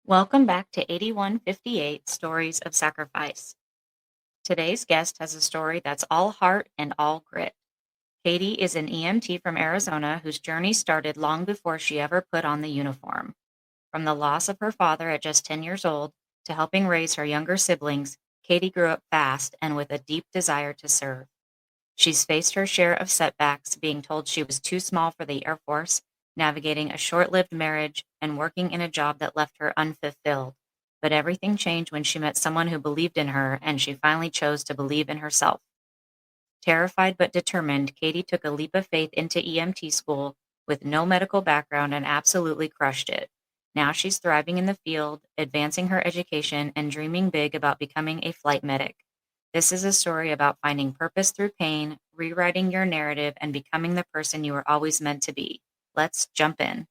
Welcome back to 8158 Stories of Sacrifice. Today's guest has a story that's all heart and all grit. Katie is an EMT from Arizona whose journey started long before she ever put on the uniform. From the loss of her father at just 10 years old to helping raise her younger siblings, Katie grew up fast and with a deep desire to serve. She's faced her share of setbacks, being told she was too small for the Air Force, navigating a short-lived marriage, and working in a job that left her unfulfilled. But everything changed when she met someone who believed in her, and she finally chose to believe in herself. Terrified but determined, Katie took a leap of faith into EMT school with no medical background and absolutely crushed it. Now she's thriving in the field, advancing her education, and dreaming big about becoming a flight medic. This is a story about finding purpose through pain, rewriting your narrative, and becoming the person you were always meant to be. Let's jump in.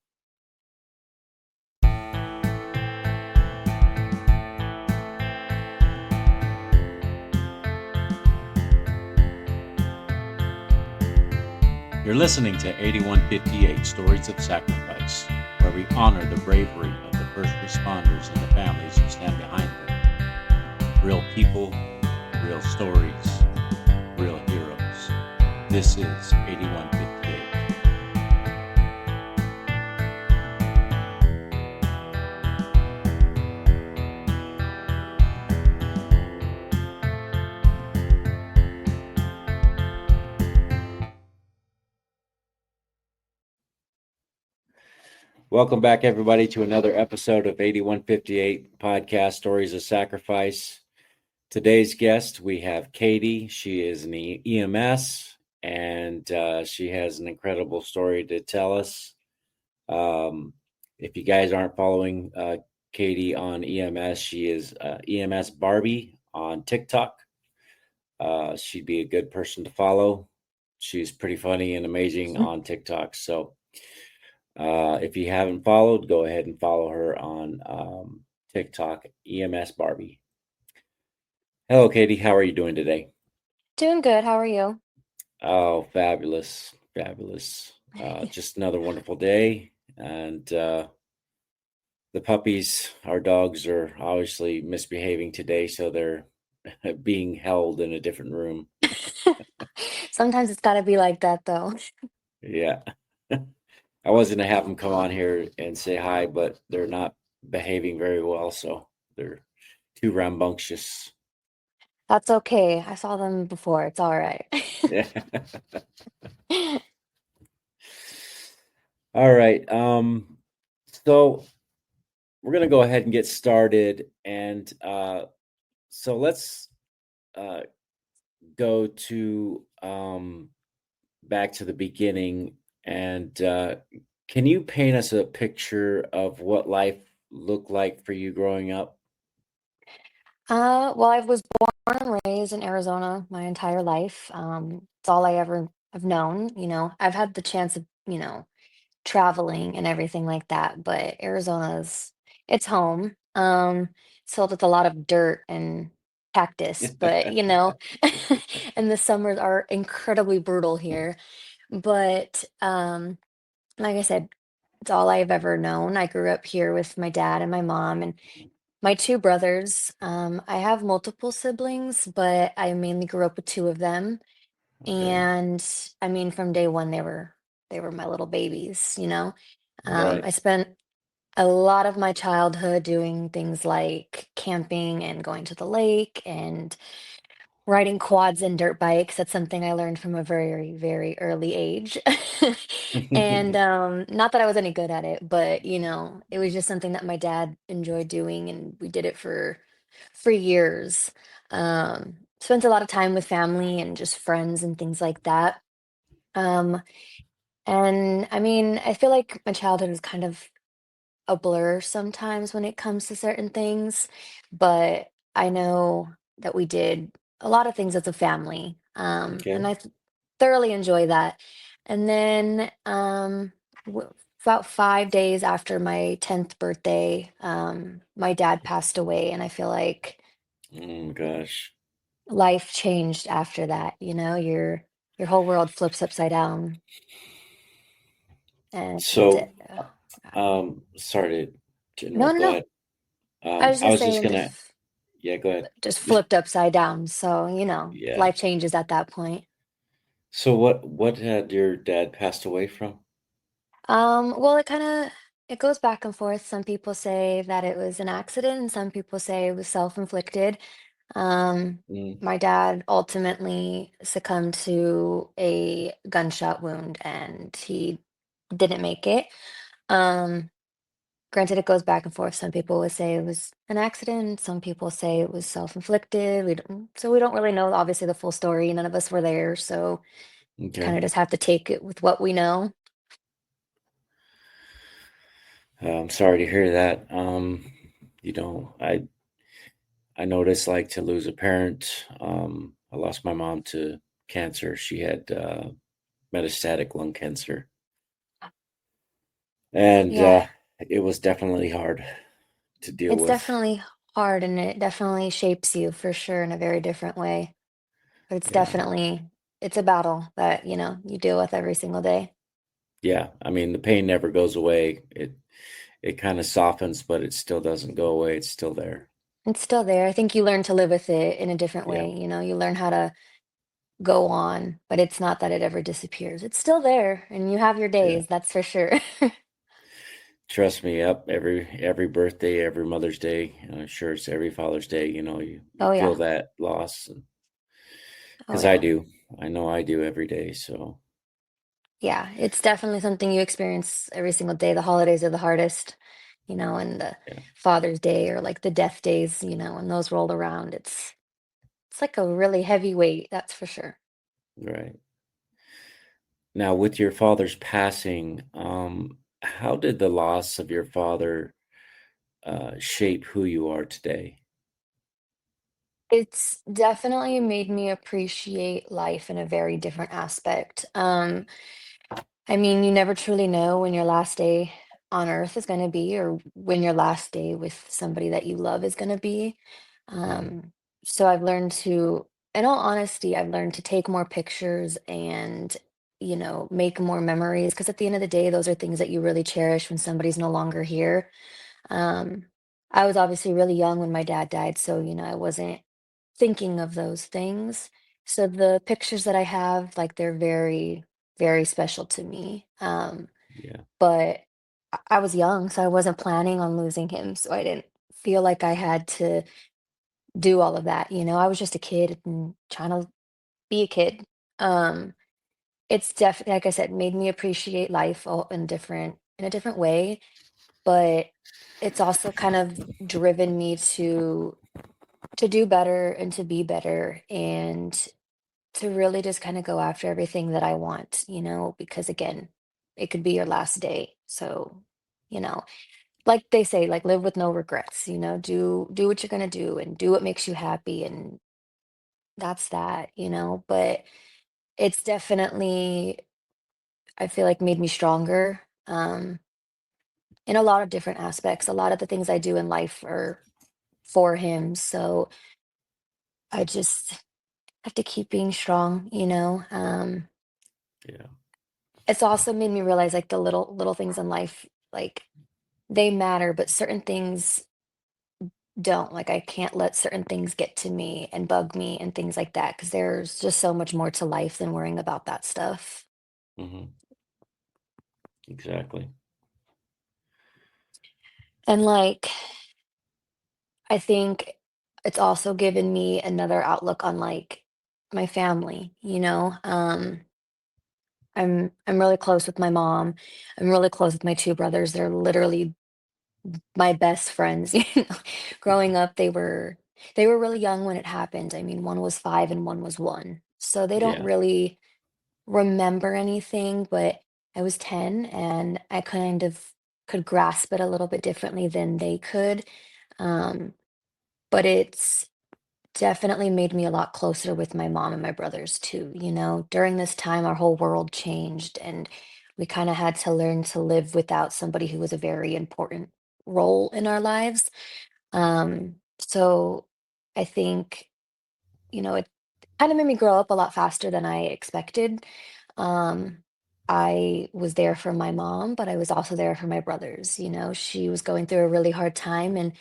You're listening to 8158 Stories of Sacrifice, where we honor the bravery of the first responders and the families who stand behind them. Real people, real stories, real heroes. This is 8158. Welcome back, everybody, to another episode of 8158 Podcast Stories of Sacrifice. Today's guest, we have Katie. She is an EMS, and she has an incredible story to tell us. If you guys aren't following Katie on EMS, she is EMS Barbie on TikTok. She'd be a good person to follow. She's pretty funny and amazing on TikTok. So if you haven't followed, go ahead and follow her on TikTok, EMS Barbie. Hello, Katie. How are you doing today? Doing good. How are you? Oh, fabulous. Fabulous. Just another wonderful day. And the puppies, our dogs, are obviously misbehaving today, so they're being held in a different room. Sometimes it's got to be like that, though. Yeah. I was going to have them come on here and say hi, but they're not behaving very well, so they're too rambunctious. That's okay. I saw them before. It's all right. Yeah. All right. So we're going to go ahead and get started. And so let's go to back to the beginning. And can you paint us a picture of what life looked like for you growing up? Well, I was born and raised in Arizona my entire life. It's all I ever have known. I've had the chance of, traveling and everything like that, but it's home. It's filled with a lot of dirt and cactus, but and the summers are incredibly brutal here. But like I said, it's all I've ever known. I grew up here with my dad and my mom and my two brothers. I have multiple siblings, but I mainly grew up with two of them. Okay. And I mean, from day one, they were my little babies. Right. I spent a lot of my childhood doing things like camping and going to the lake and riding quads and dirt bikes. That's something I learned from a very, very early age. And not that I was any good at it, but it was just something that my dad enjoyed doing and we did it for years. Spent a lot of time with family and just friends and things like that. Um, and I mean, I feel like my childhood was kind of a blur sometimes when it comes to certain things, but I know that we did a lot of things as a family, and Okay. I thoroughly enjoy that. And then about 5 days after my 10th birthday, my dad passed away, and I feel like Oh gosh. life changed after that. Your whole world flips upside down, and So, sorry to no, interrupt. no, Go no. ahead. I was I just was just saying gonna, if yeah, go ahead. just flipped upside down. So, Yeah. life changes at that point. So what had your dad passed away from? Well, it goes back and forth. Some people say that it was an accident, and some people say it was self-inflicted. Um, Mm, my dad ultimately succumbed to a gunshot wound, and he didn't make it. Um, Granted, it goes back and forth. Some people would say it was an accident. Some people say it was self-inflicted. So we don't really know, obviously, the full story. None of us were there, so kind okay. of just have to take it with what we know. I'm sorry to hear that. You know, I noticed like to lose a parent. I lost my mom to cancer. She had metastatic lung cancer, and Yeah, it was definitely hard to deal it's with. definitely hard and it definitely shapes you for sure in a very different way. But Yeah, it's a battle that, you deal with every single day. yeah. I mean, the pain never goes away. It kind of softens, but it still doesn't go away. It's still there. It's still there. I think you learn to live with it in a different Yeah, way. You learn how to go on, but it's not that it ever disappears. It's still there, and you have your yeah. days, that's for sure. Trust me. Up every birthday, every Mother's Day. Sure, it's every Father's Day. You Oh feel yeah. that loss, Oh because I yeah. do. I know I do every day. So Yeah, it's definitely something you experience every single day. The holidays are the hardest, and the yeah, Father's Day or like the death days, when those roll around, it's like a really heavy weight, that's for sure. right. Now, with your father's passing, how did the loss of your father shape who you are today? It's definitely made me appreciate life in a very different aspect. I mean, you never truly know when your last day on earth is going to be, or when your last day with somebody that you love is going to be. Mhm. Um, so I've learned in all honesty, I've learned to take more pictures and, make more memories. Because at the end of the day, those are things that you really cherish when somebody's no longer here. Um, I was obviously really young when my dad died, so, I wasn't thinking of those things. So the pictures that I have, like, they're very, very special to me. Yeah, But I was young, so I wasn't planning on losing him, so I didn't feel like I had to do all of that, I was just a kid and trying to be a kid. Um, it's definitely, like I said, made me appreciate life all in a different way, but it's also kind of driven me to do better and to be better and to really just kind of go after everything that I want, because again, it could be your last day. So, you know, like they say, like live with no regrets, do what you're gonna do and do what makes you happy and that's that, but it's definitely I feel like made me stronger in a lot of different aspects. A lot of the things I do in life are for him. So I just have to keep being strong, yeah, It's also made me realize like the little things in life, like they matter, but certain things don't. Like I can't let certain things get to me and bug me and things like that because there's just so much more to life than worrying about that stuff. hmm, exactly. And like I think it's also given me another outlook on like my family, I'm really close with my mom. I'm really close with my two brothers. They're literally my best friends, Growing up, they were really young when it happened. I mean, one was 5 and one was 1. So they don't Yeah, really remember anything, but I was 10 and I kind of could grasp it a little bit differently than they could. Um, but it's definitely made me a lot closer with my mom and my brothers too, During this time, our whole world changed and we kind of had to learn to live without somebody who was a very important role in our lives. So I think, it kind of made me grow up a lot faster than I expected. Um, I was there for my mom, but I was also there for my brothers. She was going through a really hard time, and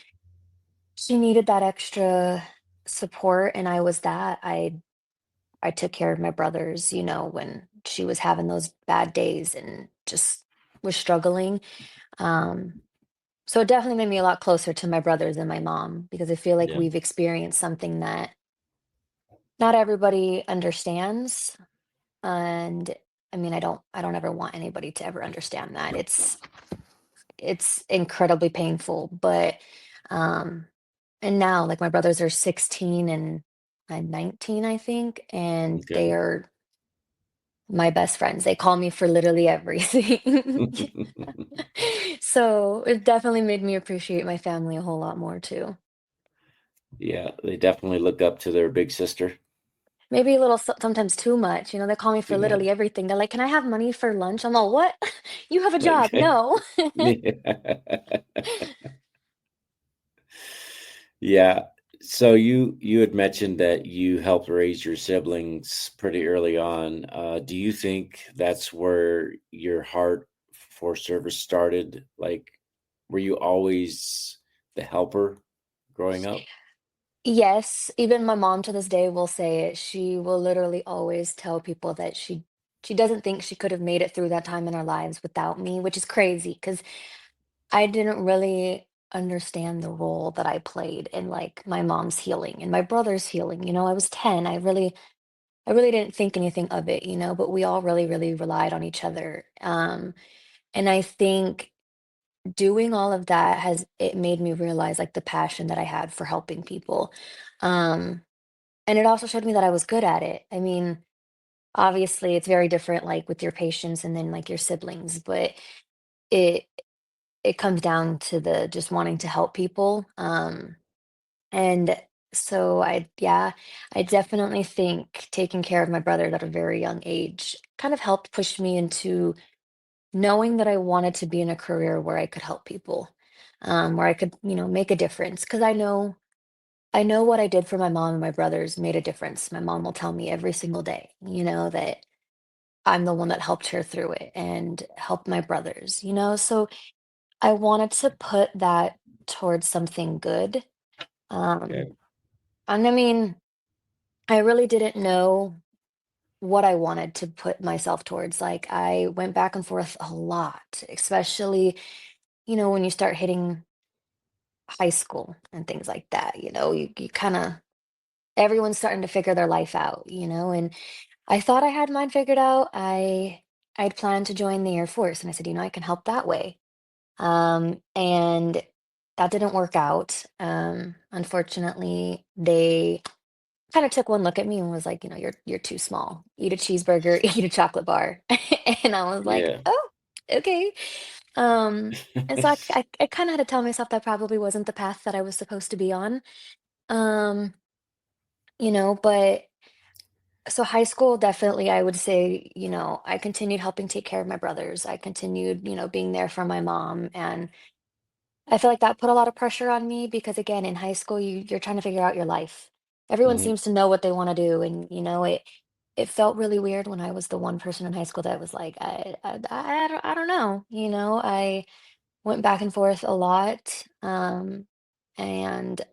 She needed that extra support, and I was that. I took care of my brothers, when she was having those bad days and just was struggling. Um, so it definitely made me a lot closer to my brothers and my mom because I feel like Yeah. we've experienced something that not everybody understands. And I mean, I don't ever want anybody to ever understand that. It's incredibly painful, but um and now like my brothers are 16 and I'm 19, I think, and they Okay. are my best friends. They call me for literally everything. So it definitely made me appreciate my family a whole lot more too. Yeah, they definitely look up to their big sister. Maybe a little sometimes too much. They call me for Too literally much. everything. They're like, "Can I have money for lunch?" I'm all, "What? You have a job." Okay. No. Yeah. Yeah. So you had mentioned that you helped raise your siblings pretty early on. Do you think that's where your heart for service started? Like, were you always the helper growing up? Yes, even my mom to this day will say it. She will literally always tell people that she doesn't think she could have made it through that time in our lives without me, which is crazy because I didn't really understand the role that I played in like my mom's healing and my brother's healing. I was 10. I really didn't think anything of it, but we all really, really relied on each other. And I think doing all of that has it made me realize like the passion that I had for helping people. Um, and it also showed me that I was good at it. I mean, obviously it's very different like with your patients and then like your siblings, but it it comes down to the just wanting to help people. And so yeah, I definitely think taking care of my brother at a very young age kind of helped push me into knowing that I wanted to be in a career where I could help people, where I could, make a difference. Because I know what I did for my mom and my brothers made a difference. My mom will tell me every single day, that I'm the one that helped her through it and helped my brothers. So I wanted to put that towards something good. Um, Okay. and I mean, I really didn't know what I wanted to put myself towards. Like I went back and forth a lot, especially, when you start hitting high school and things like that, you kind of everyone's starting to figure their life out, and I thought I had mine figured out. I'd planned to join the Air Force and I said, I can help that way. And that didn't work out. Unfortunately, they kind of took one look at me and was like, you're too small. Eat a cheeseburger, eat a chocolate bar. And I was like, Yeah. oh, okay. And so I kind of had to tell myself that probably wasn't the path that I was supposed to be on. Um, but so high school, definitely, I would say, I continued helping take care of my brothers. I continued, being there for my mom. And I feel like that put a lot of pressure on me because again, in high school, you're trying to figure out your life. Everyone Hmm. seems to know what they want to do. And, it felt really weird when I was the one person in high school that was like, I don't know. I went back and forth a lot. And it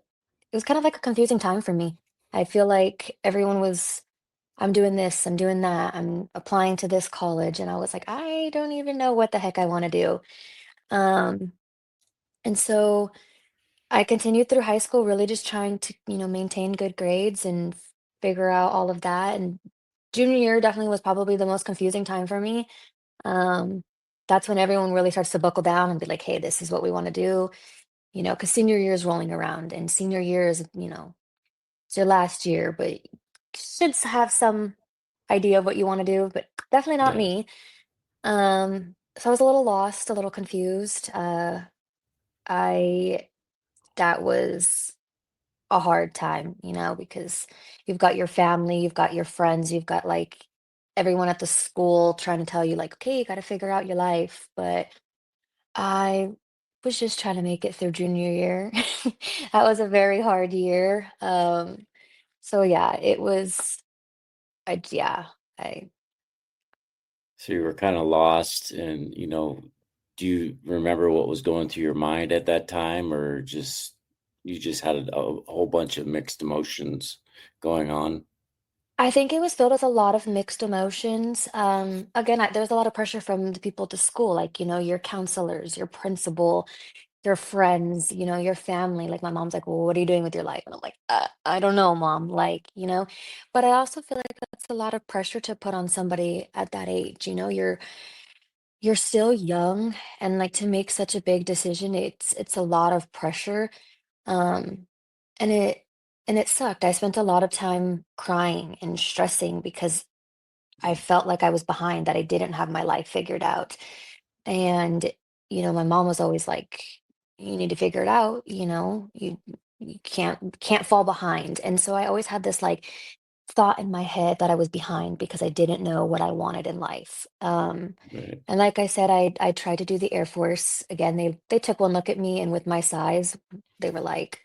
was kind of like a confusing time for me. I feel like everyone was, I'm doing this, I'm doing that, I'm applying to this college. And I was like, I don't even know what the heck I want to do. Um, and so I continued through high school, really just trying to, maintain good grades and figure out all of that. And junior year definitely was probably the most confusing time for me. Um, that's when everyone really starts to buckle down and be like, hey, this is what we want to do, because senior year is rolling around and senior year is, it's your last year, but you should have some idea of what you want to do, but definitely not Yeah. me. So I was a little lost, a little confused. I That was a hard time, because you've got your family, you've got your friends, you've got like everyone at the school trying to tell you like, okay, you got to figure out your life. But I was just trying to make it through junior year. That was a very hard year. So yeah, it was, yeah, I, So you were kind of lost, and do you remember what was going through your mind at that time, or just you just had a whole bunch of mixed emotions going on? I think it was filled with a lot of mixed emotions. Again, there's a lot of pressure from the people at the school, like, your counselors, your principal, your friends, your family. Like my mom's like, "Well, what are you doing with your life?" And I'm like, I don't know, mom." But I also feel like that's a lot of pressure to put on somebody at that age. You're still young, and like to make such a big decision, it's a lot of pressure. Um, and it sucked. I spent a lot of time crying and stressing because I felt like I was behind, that I didn't have my life figured out. And, my mom was always like, "You need to figure it out, you can't fall behind." And so I always had this like thought in my head that I was behind because I didn't know what I wanted in life. Right. And like I said, I tried to do the Air Force. Again, they took one look at me, and with my size, they were like,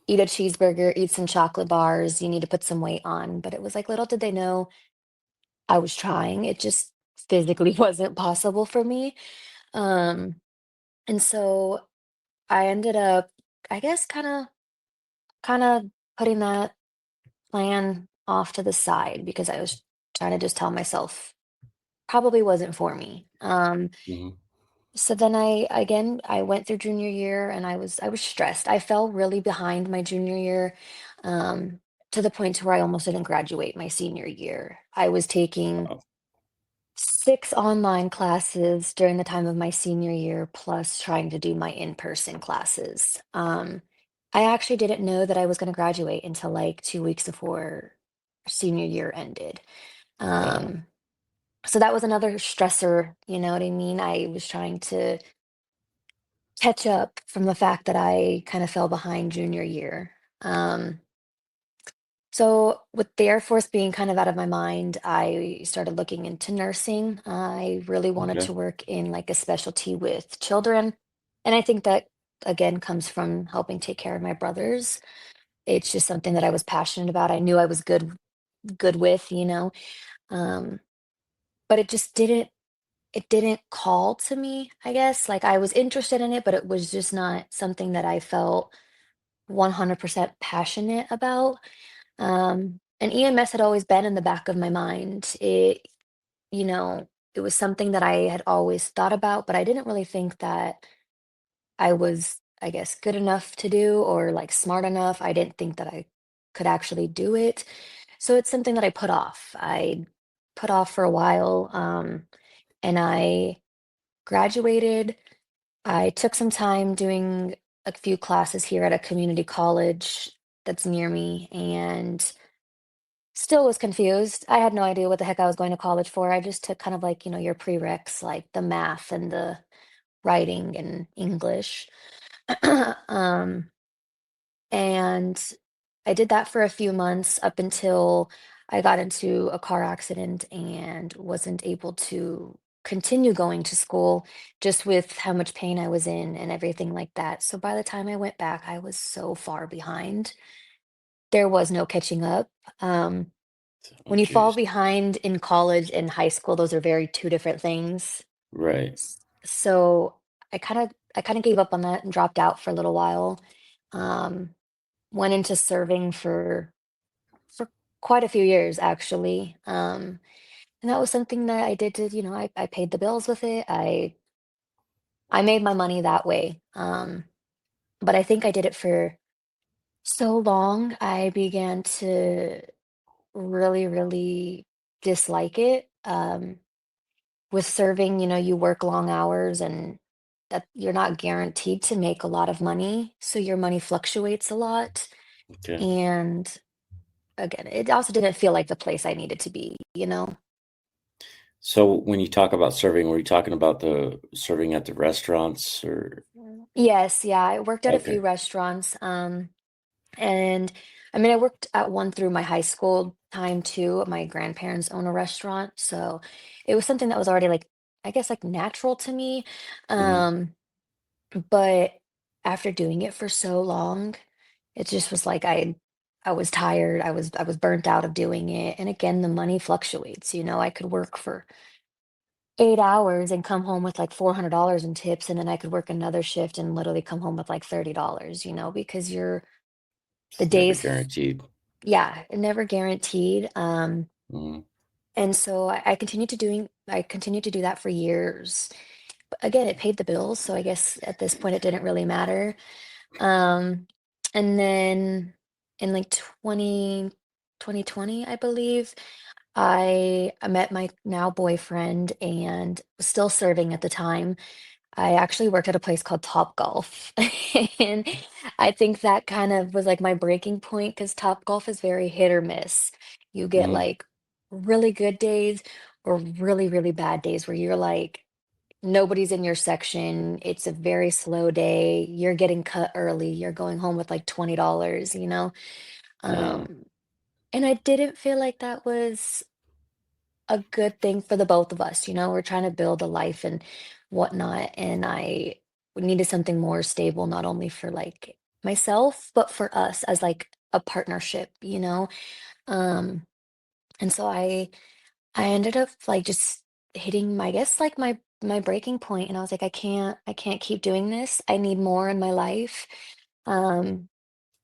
"Eat a cheeseburger, eat some chocolate bars, you need to put some weight on." But it was like, little did they know I was trying. It just physically wasn't possible for me. Um, and so I ended up, I guess, kind of putting that plan off to the side because I was trying to just tell myself probably wasn't for me. Mhm. So then I went through junior year, and I was stressed. I fell really behind my junior year, um, to the point to where I almost didn't graduate my senior year. I was taking Wow. 6 online classes during the time of my senior year, plus trying to do my in-person classes. I actually didn't know that I was gonna graduate until, like, 2 weeks before senior year ended. Wow. Um, so that was another stressor, you know what I mean? I was trying to catch up from the fact that I kind of fell behind junior year. So with the Air Force being kind of out of my mind, I started looking into nursing. I really wanted Okay. to work in like a specialty with children. And I think that again comes from helping take care of my brothers. It's just something that I was passionate about. I knew I was good with. Um, but it didn't call to me, I guess. Like I was interested in it, but it was just not something that I felt 100% passionate about. And EMS had always been in the back of my mind. You know, it was something that I had always thought about, but I didn't really think that I was, I guess, good enough to do or like smart enough. I didn't think that I could actually do it. So it's something that I put off. I put off for a while, and I graduated. I took some time doing a few classes here at a community college that's near me, and still was confused. I had no idea what the heck I was going to college for. I just took kind of like, your prereqs, like the math and the writing and English. um, and I did that for a few months up until I got into a car accident and wasn't able to continue going to school just with how much pain I was in and everything like that. So by the time I went back, I was so far behind. There was no catching up. Um, Oh, When you fall geez. behind in college and high school, those are very 2 different things. Right. So I kinda gave up on that and dropped out for a little while. Um, Went into serving for quite a few years actually. And that was something that I did I paid the bills with it. I made my money that way. But I think I did it for so long, I began to really, really dislike it. With serving, you work long hours and that you're not guaranteed to make a lot of money. So your money fluctuates a lot. Okay. And again, it also didn't feel like the place I needed to be? So when you talk about serving, were you talking about the serving at the restaurants or? Yes, yeah. I worked at a few Okay. restaurants. And I mean, I worked at one through my high school time too. My grandparents own a restaurant. So it was something that was already like, I guess, like natural to me. Mhm. Um, But after doing it for so long, it just was like I was tired. I was burnt out of doing it. And again, the money fluctuates. I could work for 8 hours and come home with like $400 in tips, and then I could work another shift and literally come home with like $30, because the It's never days, guaranteed. yeah, never guaranteed. Mm, And so I continued to do that for years. But again, it paid the bills, so I guess at this point it didn't really matter. Um, and then in like 2020, I believe, I met my now boyfriend and was still serving at the time. I actually worked at a place called Top Golf. And I think that kind of was like my breaking point because Top Golf is very hit or miss. You get mm, like really good days or really, really bad days where you're like, nobody's in your section. It's a very slow day. You're getting cut early. You're going home with like $20. yeah, Um, and I didn't feel like that was a good thing for the both of us. We're trying to build a life and whatnot, and I needed something more stable, not only for like myself, but for us as like a partnership. Um, and so I ended up like just hitting my, I guess like my breaking point, and I was like, I can't keep doing this. I need more in my life. Um,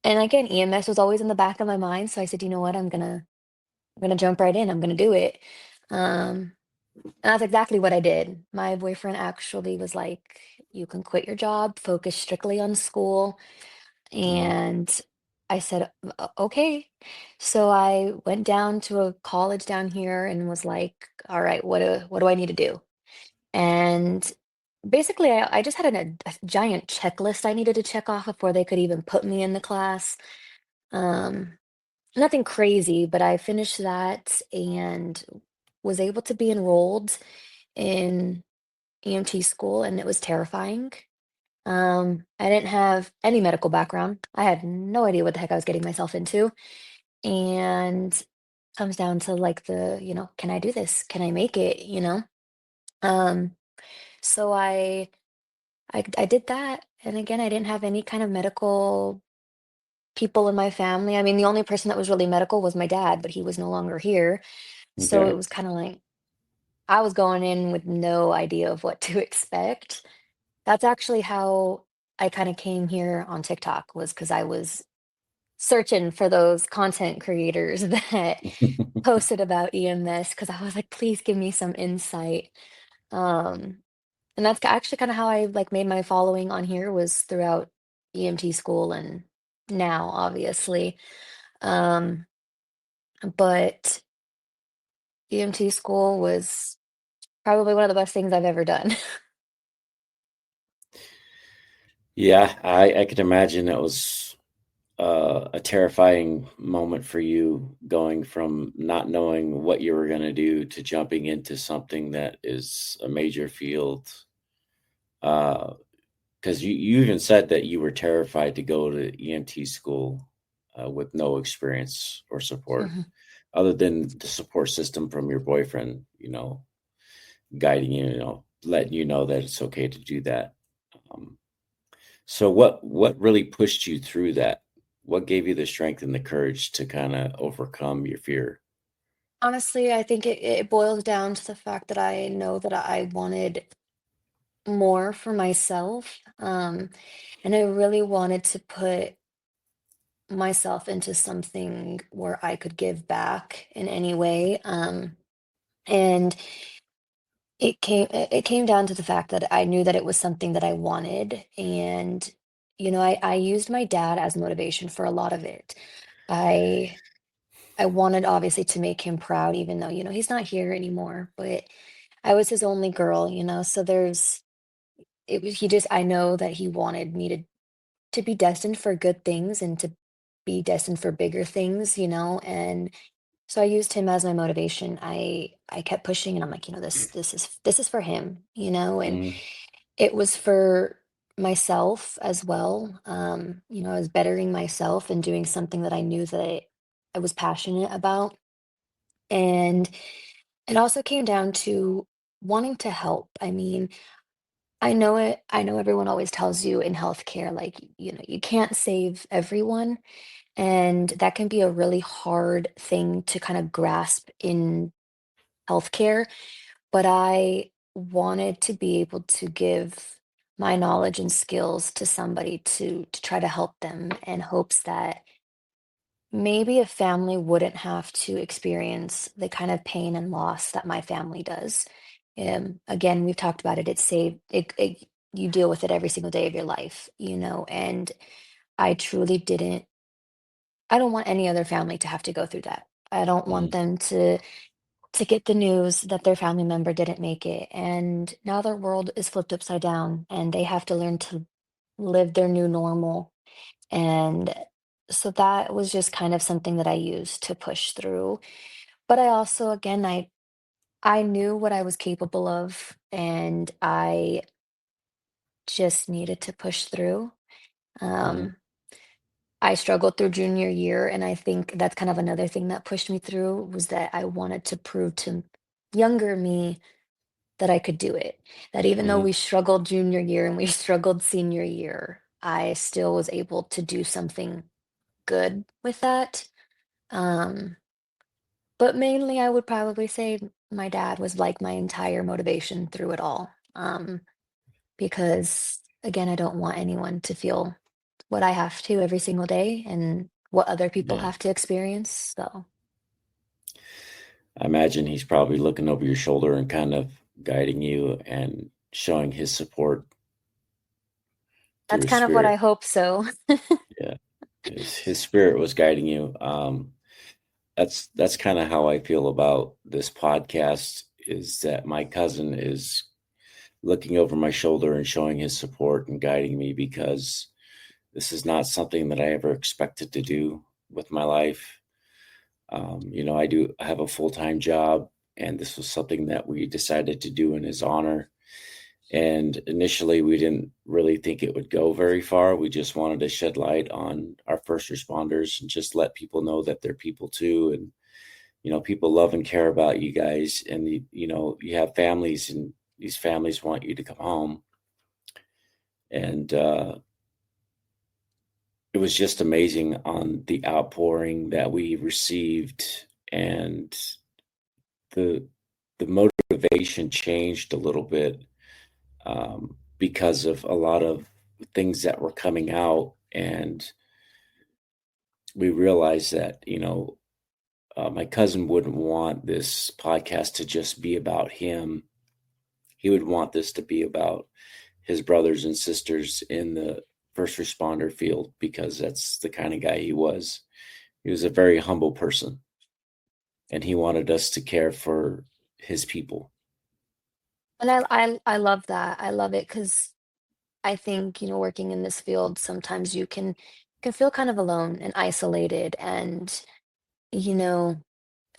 and again, EMS was always in the back of my mind, so I said, you know what, I'm gonna jump right in. I'm gonna do it. Um, and that's exactly what I did. My boyfriend actually was like, "You can quit your job, focus strictly on school." mm, And I said, Okay." So I went down to a college down here and was like, "All right, what do I need to do?" And basically, I just had a giant checklist I needed to check off before they could even put me in the class. Um, Nothing crazy, but I finished that and was able to be enrolled in EMT school, and it was terrifying. I didn't have any medical background. I had no idea what the heck I was getting myself into. And comes down to like can I do this? Can I make it? Um, so I did that. And again, I didn't have any kind of medical people in my family. I mean, the only person that was really medical was my dad, but he was no longer here. So it okay. was kind of like I was going in with no idea of what to expect. That's actually how I kinda came here on TikTok, was because I was searching for those content creators that posted about EMS, because I was like, "Please give me some insight." Um, and that's actually kinda how I, like, made my following on here, was throughout EMT school and now, obviously. Um, but EMT school was probably one of the best things I've ever done. Yeah, I could imagine it was a terrifying moment for you going from not knowing what you were going to do to jumping into something that is a major field. Because you even said that you were terrified to go to EMT school with no experience or support, Mhm. other than the support system from your boyfriend, guiding you, letting you know that it's okay to do that. Um, so what really pushed you through that? What gave you the strength and the courage to kind of overcome your fear? Honestly, I think it boils down to the fact that I know that I wanted more for myself. And I really wanted to put myself into something where I could give back in any way. And it came down to the fact that I knew that it was something that I wanted. And, I used my dad as motivation for a lot of it. I I wanted obviously to make him proud, even though, he's not here anymore, but I was his only girl. So I know that he wanted me to be destined for good things and to be destined for bigger things. And so I used him as my motivation. I kept pushing, and I'm like, this is for him. And Mm, it was for myself as well. I was bettering myself and doing something that I knew that I was passionate about. And it also came down to wanting to help. I mean, I know it. I know everyone always tells you in healthcare, like, you can't save everyone. And that can be a really hard thing to kind of grasp in healthcare. But wanted to be able to give my knowledge and skills to somebody to try to help them in hopes that maybe a family wouldn't have to experience the kind of pain and loss that my family does. Again, we've talked about it. It's saved. You deal with it every single day of your life, and I truly didn't. I don't want any other family to have to go through that. I don't want Mhm. them to get the news that their family member didn't make it, and now their world is flipped upside down, and they have to learn to live their new normal. And so that was just kind of something that I used to push through. But I also, again, I knew what I was capable of, and I just needed to push through. Mhm. Um, I struggled through junior year, and I think that's kind of another thing that pushed me through was that I wanted to prove to younger me that I could do it. That even though Mhm. we struggled junior year and we struggled senior year, I still was able to do something good with that. Um, but mainly, I would probably say my dad was like my entire motivation through it all. Because again, I don't want anyone to feel what I have to every single day and what other people Yeah. have to experience. So I imagine he's probably looking over your shoulder and kind of guiding you and showing his support through that's his kind of what I spirit. hope so. Yeah. His spirit was guiding you. That's kind of how I feel about this podcast is that my cousin is looking over my shoulder and showing his support and guiding me because this is not something that I ever expected to do with my life. I have a full-time job, and this was something that we decided to do in his honor. And initially, we didn't really think it would go very far. We just wanted to shed light on our first responders and just let people know that they're people too. And, people love and care about you guys. And, you have families, and these families want you to come home. And it was just amazing on the outpouring that we received. And the, the motivation changed a little bit because of a lot of things that were coming out. And we realized that, my cousin wouldn't want this podcast to just be about him. He would want this to be about his brothers and sisters in the first responder field because that's the kind of guy he was. He was a very humble person, and he wanted us to care for his people. And I love that. I love it because I think, working in this field, sometimes you can feel kind of alone and isolated. And, you know,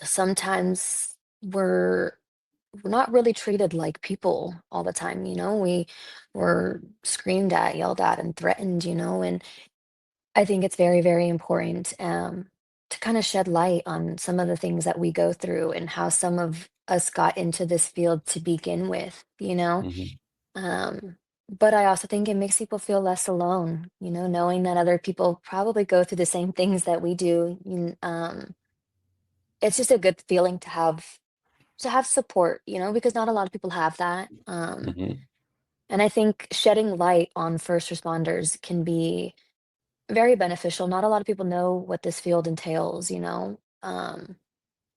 sometimes we're not really treated like people all the time, we were screamed at, yelled at, and threatened, and I think it's very, very important to kind of shed light on some of the things that we go through and how some of us got into this field to begin with. Mhm. um, but I also think it makes people feel less alone, knowing that other people probably go through the same things that we do. It's just a good feeling to have support, because not a lot of people have that. Mhm. And I think shedding light on first responders can be very beneficial. Not a lot of people know what this field entails. A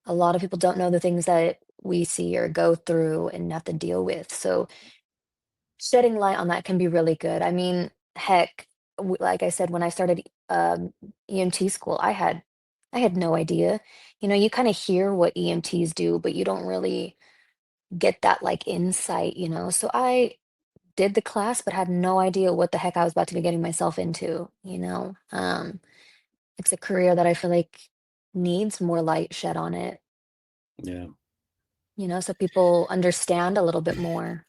lot of people don't know the things that we see or go through and have to deal with. So shedding light on that can be really good. I mean, heck, like I said, when I started EMT school, I had no idea. You kind of hear what EMTs do, but you don't really get that like insight. So I did the class, but had no idea what the heck I was about to be getting myself into. It's a career that I feel like needs more light shed on it, Yeah. so people understand a little bit more.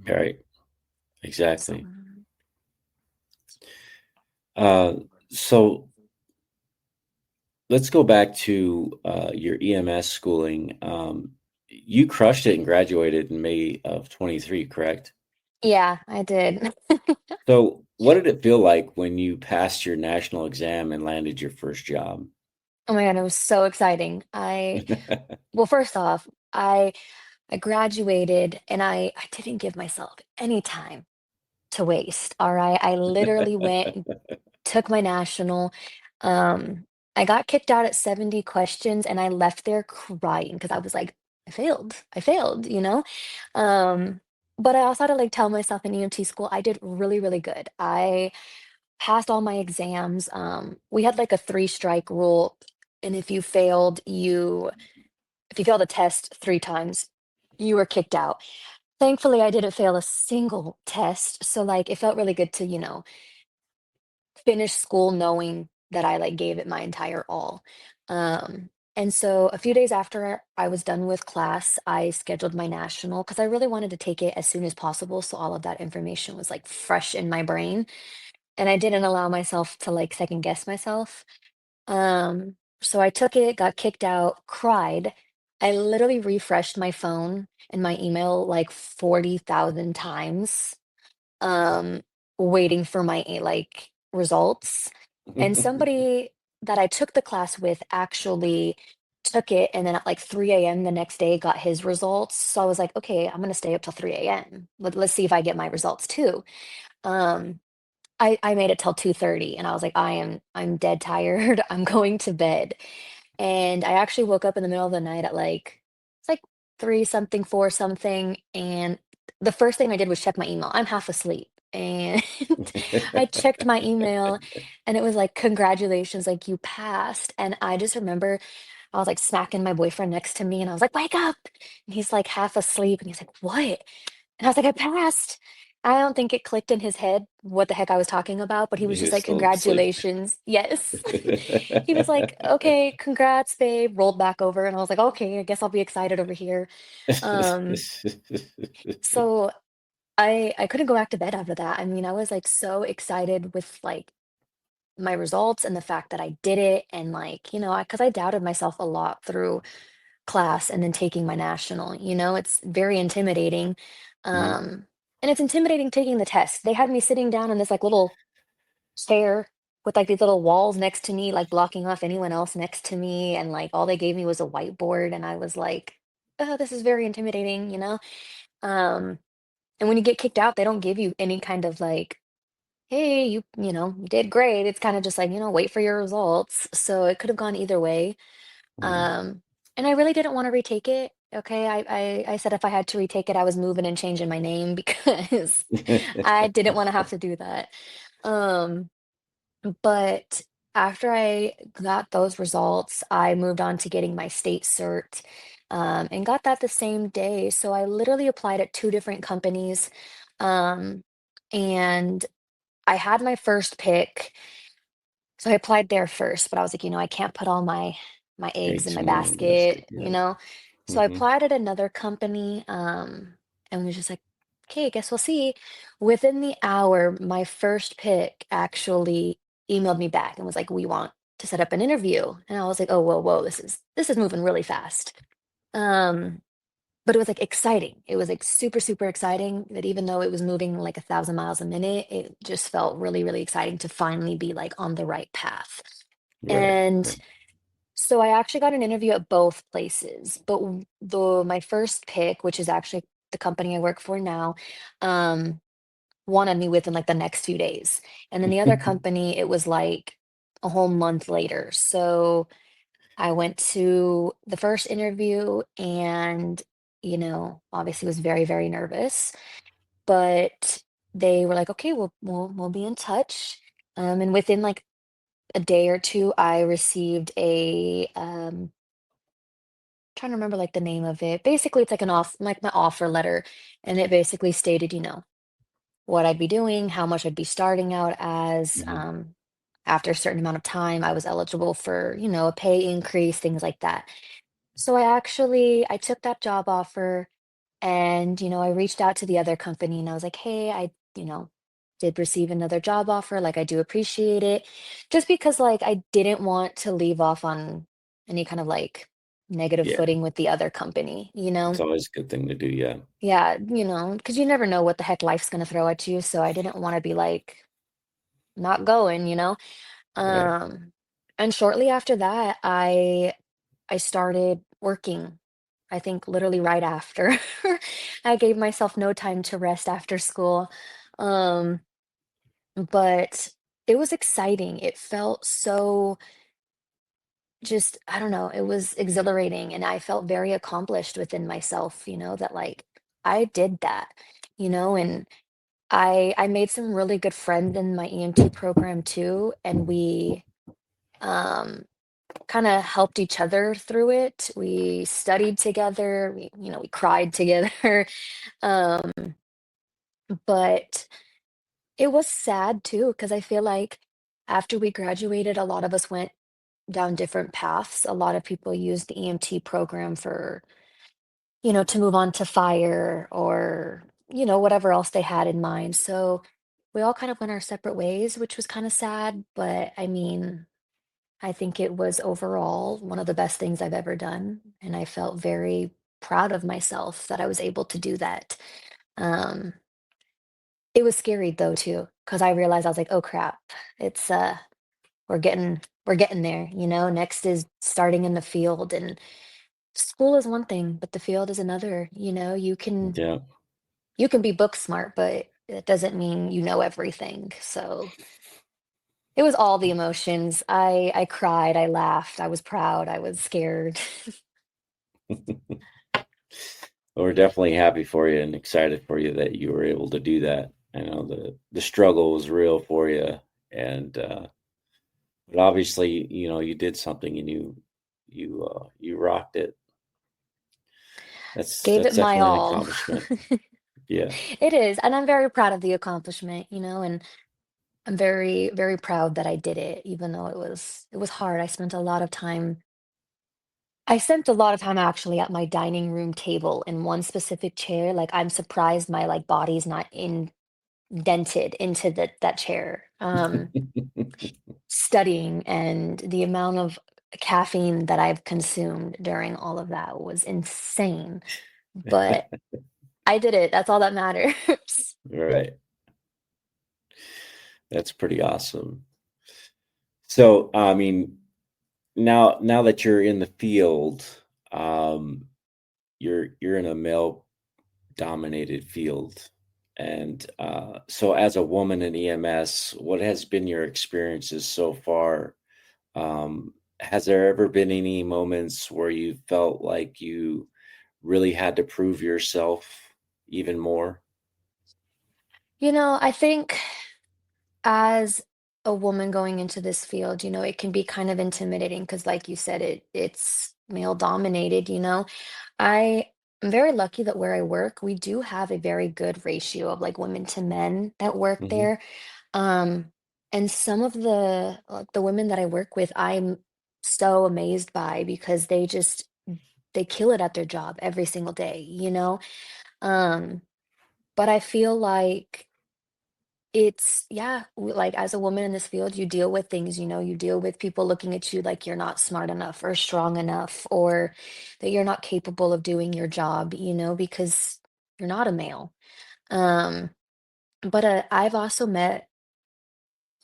Right. So, Exactly. Uh, so let's go back to your EMS schooling. You crushed it and graduated in May of 23, correct? yeah, I did. So, what did it feel like when you passed your national exam and landed your first job? Oh my God, it was so exciting. Well, first off, I I graduated and I didn't give myself any time to waste. All right. I literally went and took my national. Um, I got kicked out at 70 questions and I left there crying because I was like, I failed. I failed, you know? Um, but I also had to like tell myself in EMT school, I did really, really good. I passed all my exams. We had like a three strike rule. And if you failed a test 3 times, you were kicked out. Thankfully, I didn't fail a single test. So like it felt really good to, finish school knowing that I like gave it my entire all. And so a few days after I was done with class, I scheduled my national because I really wanted to take it as soon as possible. So all of that information was like fresh in my brain. And I didn't allow myself to like second guess myself. So I took it, got kicked out, cried. I literally refreshed my phone and my email like 40,000 times, um, waiting for my like results. And somebody that I took the class with actually took it and then at like 3 a.m. the next day got his results. So I was like, okay, I'm gonna stay up till 3 a.m. Let's see if I get my results too. Um, I made it till 2:30 and I was like, I'm dead tired. I'm going to bed. And I actually woke up in the middle of the night at like it's like 3 something, 4 something, and the first thing I did was check my email. I'm half asleep. And I checked my email and it was like, congratulations, like you passed. And I just remember I was like smacking my boyfriend next to me and I was like, wake up. And he's like half asleep and he's like, what? And I was like, I passed. I don't think it clicked in his head what the heck I was talking about, but he was He just was like, still asleep. congratulations. Yes. He was like, okay, congrats, babe. Rolled back over. And I was like, okay, I guess I'll be excited over here. Um, so I couldn't go back to bed after that. I mean, I was like so excited with like my results and the fact that I did it. And like, because I doubted myself a lot through class and then taking my national, it's very intimidating. Mhm. And it's intimidating taking the test. They had me sitting down in this like little chair with like these little walls next to me, like blocking off anyone else next to me. And like all they gave me was a whiteboard. And I was like, oh, this is very intimidating. Um, and when you get kicked out, they don't give you any kind of like, hey, you did great. It's kind of just like, wait for your results. So it could have gone either way. Mhm. Um, and I really didn't want to retake it. Okay. I said if I had to retake it, I was moving and changing my name because I didn't want to have to do that. Um, but after I got those results, I moved on to getting my state cert, and got that the same day. So I literally applied at two different companies. Um, and I had my first pick. So I applied there first, but I was like, I can't put all my eggs in Eggs my in one basket. Yeah. basket. So I Hmm. applied at another company, and was just like, okay, I guess we'll see. Within the hour, my first pick actually emailed me back and was like, we want to set up an interview. And I was like, oh, whoa, whoa, this is moving really fast. Um, but it was like exciting. It was like super, super exciting that even though it was moving like 1,000 miles a minute, it just felt really, really exciting to finally be like on the right path. Right. And Right. so I actually got an interview at both places, but the my first pick, which is actually the company I work for now, um, wanted me within like the next few days. And then the other company, it was like a whole month later. So I went to the first interview and, obviously was very, very nervous, but they were like, okay, we'll be in touch. And within like a day or two, I received trying to remember like the name of it. Basically, it's like like my offer letter. And it basically stated, what I'd be doing, how much I'd be starting out as. Mhm. After a certain amount of time, I was eligible for, a pay increase, things like that. So I took that job offer and, I reached out to the other company and I was like, hey, did receive another job offer. Like, I do appreciate it. Just because, like, I didn't want to leave off on any kind of like negative Yeah. footing with the other company. It's always a good thing to do. Yeah. Yeah, because you never know what the heck life's going to throw at you. So I didn't want to be like not going. Right. Um, and shortly after that, I started working I think literally right after. I gave myself no time to rest after school. Um, but it was exciting. It felt so just, I don't know, it was exhilarating and I felt very accomplished within myself, that like I did that, and I made some really good friends in my EMT program too, and we um kind of helped each other through it. We studied together, we cried together. Um, but it was sad too, because I feel like after we graduated, a lot of us went down different paths. A lot of people used the EMT program for, to move on to fire or, whatever else they had in mind. So we all kind of went our separate ways, which was kind of sad. But I mean, I think it was overall one of the best things I've ever done. And I felt very proud of myself that I was able to do that. Um, it was scary though too, because I realized I was like, oh crap, it's we're getting there, Next is starting in the field and school is one thing, but the field is another, Yeah. you can be book smart, but it doesn't mean you know everything. So it was all the emotions. I cried, I laughed, I was proud, I was scared. We're definitely happy for you and excited for you that you were able to do that. I know the struggle was real for you, and but obviously, you did something and you rocked it. That's Gave it that's my definitely an all. accomplishment. Yeah. It is, and I'm very proud of the accomplishment, and I'm very, very proud that I did it, even though it was hard. I spent a lot of time actually at my dining room table in one specific chair. Like I'm surprised my like body's not indented into that chair. Studying and the amount of caffeine that I've consumed during all of that was insane. But I did it. That's all that matters. Right. That's pretty awesome. So, I mean, now that you're in the field, um, you're in a male dominated field. And so, as a woman in EMS, what has been your experiences so far? Has there ever been any moments where you felt like you really had to prove yourself even more? I think as a woman going into this field, it can be kind of intimidating because, like you said, it's male dominated, I am very lucky that where I work, we do have a very good ratio of like women to men that work Hmm. there. Um, and some of the women that I work with, I'm so amazed by because they kill it at their job every single day. Um, but I feel like yeah, like as a woman in this field, you deal with things, you deal with people looking at you like you're not smart enough or strong enough or that you're not capable of doing your job, because you're not a male. Um, but I've also met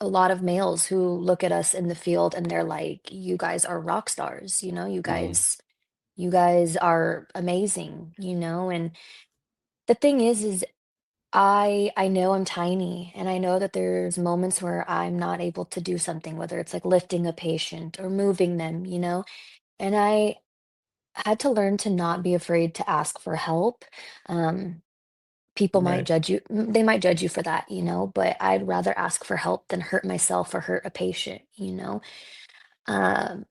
a lot of males who look at us in the field and they're like, you guys are rock stars, Hmm. you guys are amazing, and the thing is I know I'm tiny and I know that there's moments where I'm not able to do something, whether it's like lifting a patient or moving them, and I had to learn to not be afraid to ask for help. Um, People might Right. judge you, they might judge you for that, but I'd rather ask for help than hurt myself or hurt a patient. Um,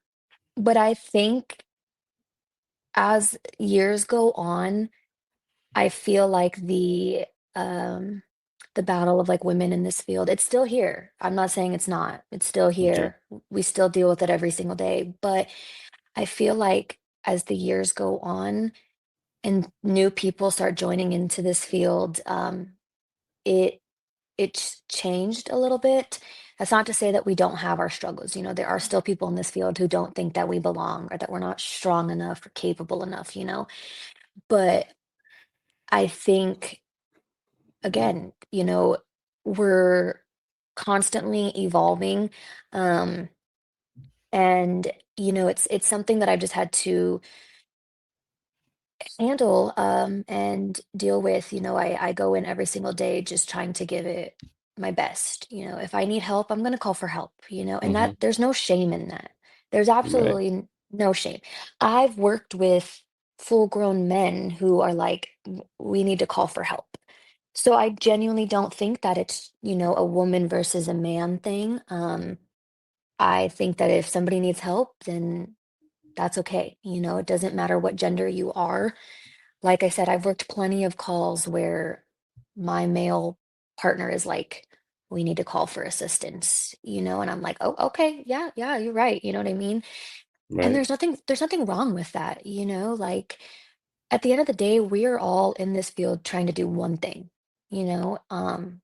but I think as years go on, I feel like the battle of like women in this field, it's still here. I'm not saying it's not. It's still Okay. here. We still deal with it every single day. But I feel like as the years go on and new people start joining into this field, it it's changed a little bit. That's not to say that we don't have our struggles. There are still people in this field who don't think that we belong or that we're not strong enough or capable enough. But I think again, we're constantly evolving. Um, and it's something that I've just had to handle and deal with. I go in every single day just trying to give it my best. If I need help, I'm going to call for help, and Hmm. that there's no shame in that. There's Right. absolutely no shame. I've worked with full grown men who are like, We need to call for help." So I genuinely don't think that it's, a woman versus a man thing. I think that if somebody needs help, then that's okay. It doesn't matter what gender you are. Like I said, I've worked plenty of calls where my male partner is like, "We need to call for assistance," and I'm like, "Oh, okay, yeah, yeah, you're right." You know what I mean? And Right. there's nothing wrong with that, like at the end of the day, we're all in this field trying to do one thing, you know, um,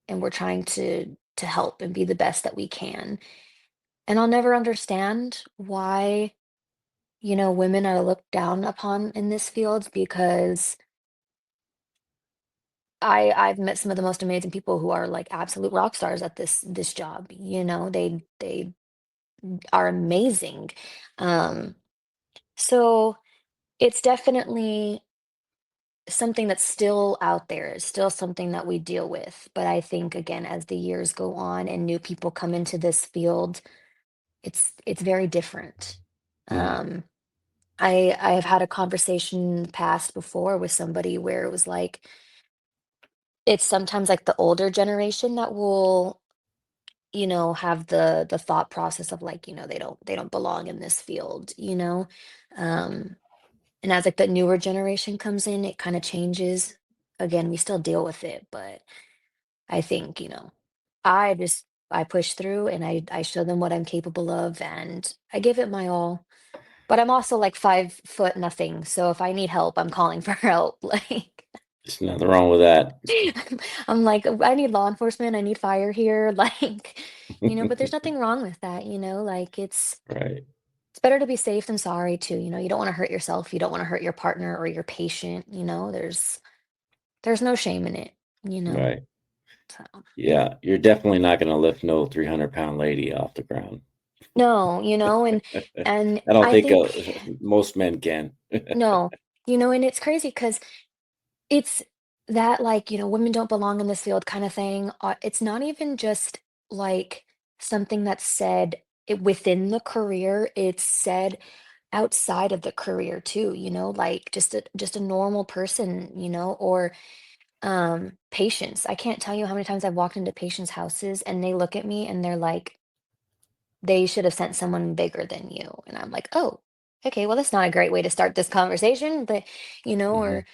and we're trying to help and be the best that we can. And I'll never understand why, women are looked down upon in this field because I've met some of the most amazing people who are like absolute rock stars at this job. They are amazing. Um, so it's definitely something that's still out there. It's still something that we deal with. But I think again, as the years go on and new people come into this field, it's very different. Hmm. Um, I have had a conversation in the past before with somebody where it was like it's sometimes like the older generation that will, have the thought process of like, they don't belong in this field. Um, and as like the newer generation comes in, it kind of changes. Again, we still deal with it, but I think, I push through and I show them what I'm capable of and I give it my all. But I'm also like 5 foot nothing. So if I need help, I'm calling for help. Like There's nothing wrong with that. I'm like, I need law enforcement, I need fire here. Like, but there's nothing wrong with that, like Right. it's better to be safe than sorry too. You don't want to hurt yourself, you don't want to hurt your partner or your patient, there's no shame in it, you know. Right. So Yeah. You're definitely not going to lift no 300-pound lady off the ground. no, and I don't I think think most men can. no, and it's crazy because it's that, like, women don't belong in this field kind of thing. It's not even just like something that's said within the career, it's said outside of the career too, like just a normal person, or patients. I can't tell you how many times I've walked into patients' houses and they look at me and they're like, they should have sent someone bigger than you. And I'm like, oh, okay, well, that's not a great way to start this conversation, but Hmm. or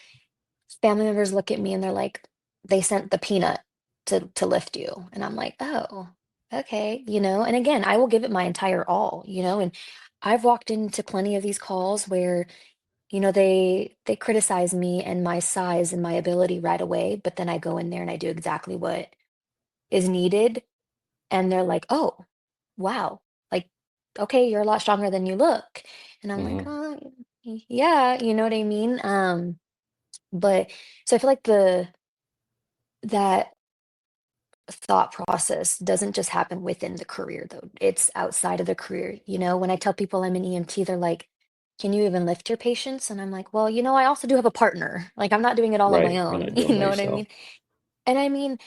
family members look at me and they're like, they sent the peanut to lift you. And I'm like, oh, okay, and again, I will give it my entire all, and I've walked into plenty of these calls where, they criticize me and my size and my ability right away, but then I go in there and I do exactly what is needed. And they're like, oh, wow, like, okay, you're a lot stronger than you look. And I'm like, Hmm. oh, yeah, you know what I mean? But so I feel like the that thought process doesn't just happen within the career though. It's outside of the career. When I tell people I'm an EMT, they're like, "Can you even lift your patients?" And I'm like, "Well, I also do have a partner. Like I'm not doing it all on my Right. You're own." not doing You it by know what I yourself. mean? And I mean,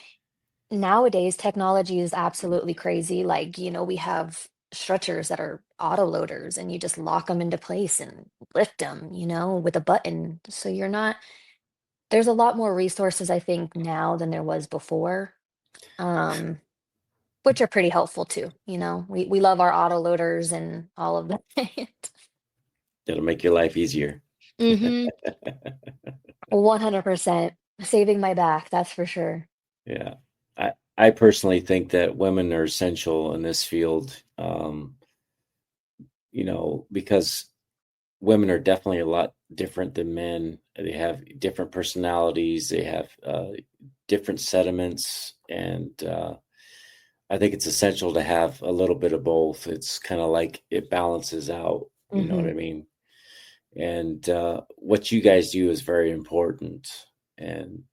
nowadays technology is absolutely crazy. Like, we have stretchers that are auto loaders and you just lock them into place and lift them, with a button. So you're not there's a lot more resources I think now than there was before. Um, which are pretty helpful too, we love our auto loaders and all of that. It'll make your life easier. Mhm. 100%. Saving my back, that's for sure. Yeah. I personally think that women are essential in this field, because women are definitely a lot different than men. They have different personalities, they have different sentiments, and I think it's essential to have a little bit of both. It's kind of like it balances out, you know what I Mhm. mean? And what you guys do is very important. And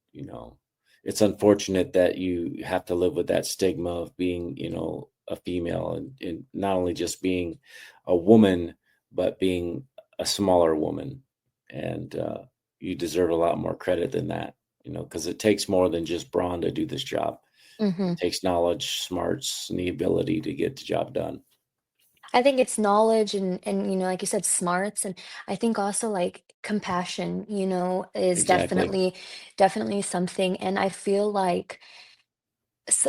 it's unfortunate that you have to live with that stigma of being a female, and not only just being a woman but being a smaller woman. and you deserve a lot more credit than that, because it takes more than just brawn to do this job. Hmm. It takes knowledge, smarts, and the ability to get the job done. I think it's knowledge and like you said, smarts, and I think also like compassion, is Exactly. definitely something. And I feel like s-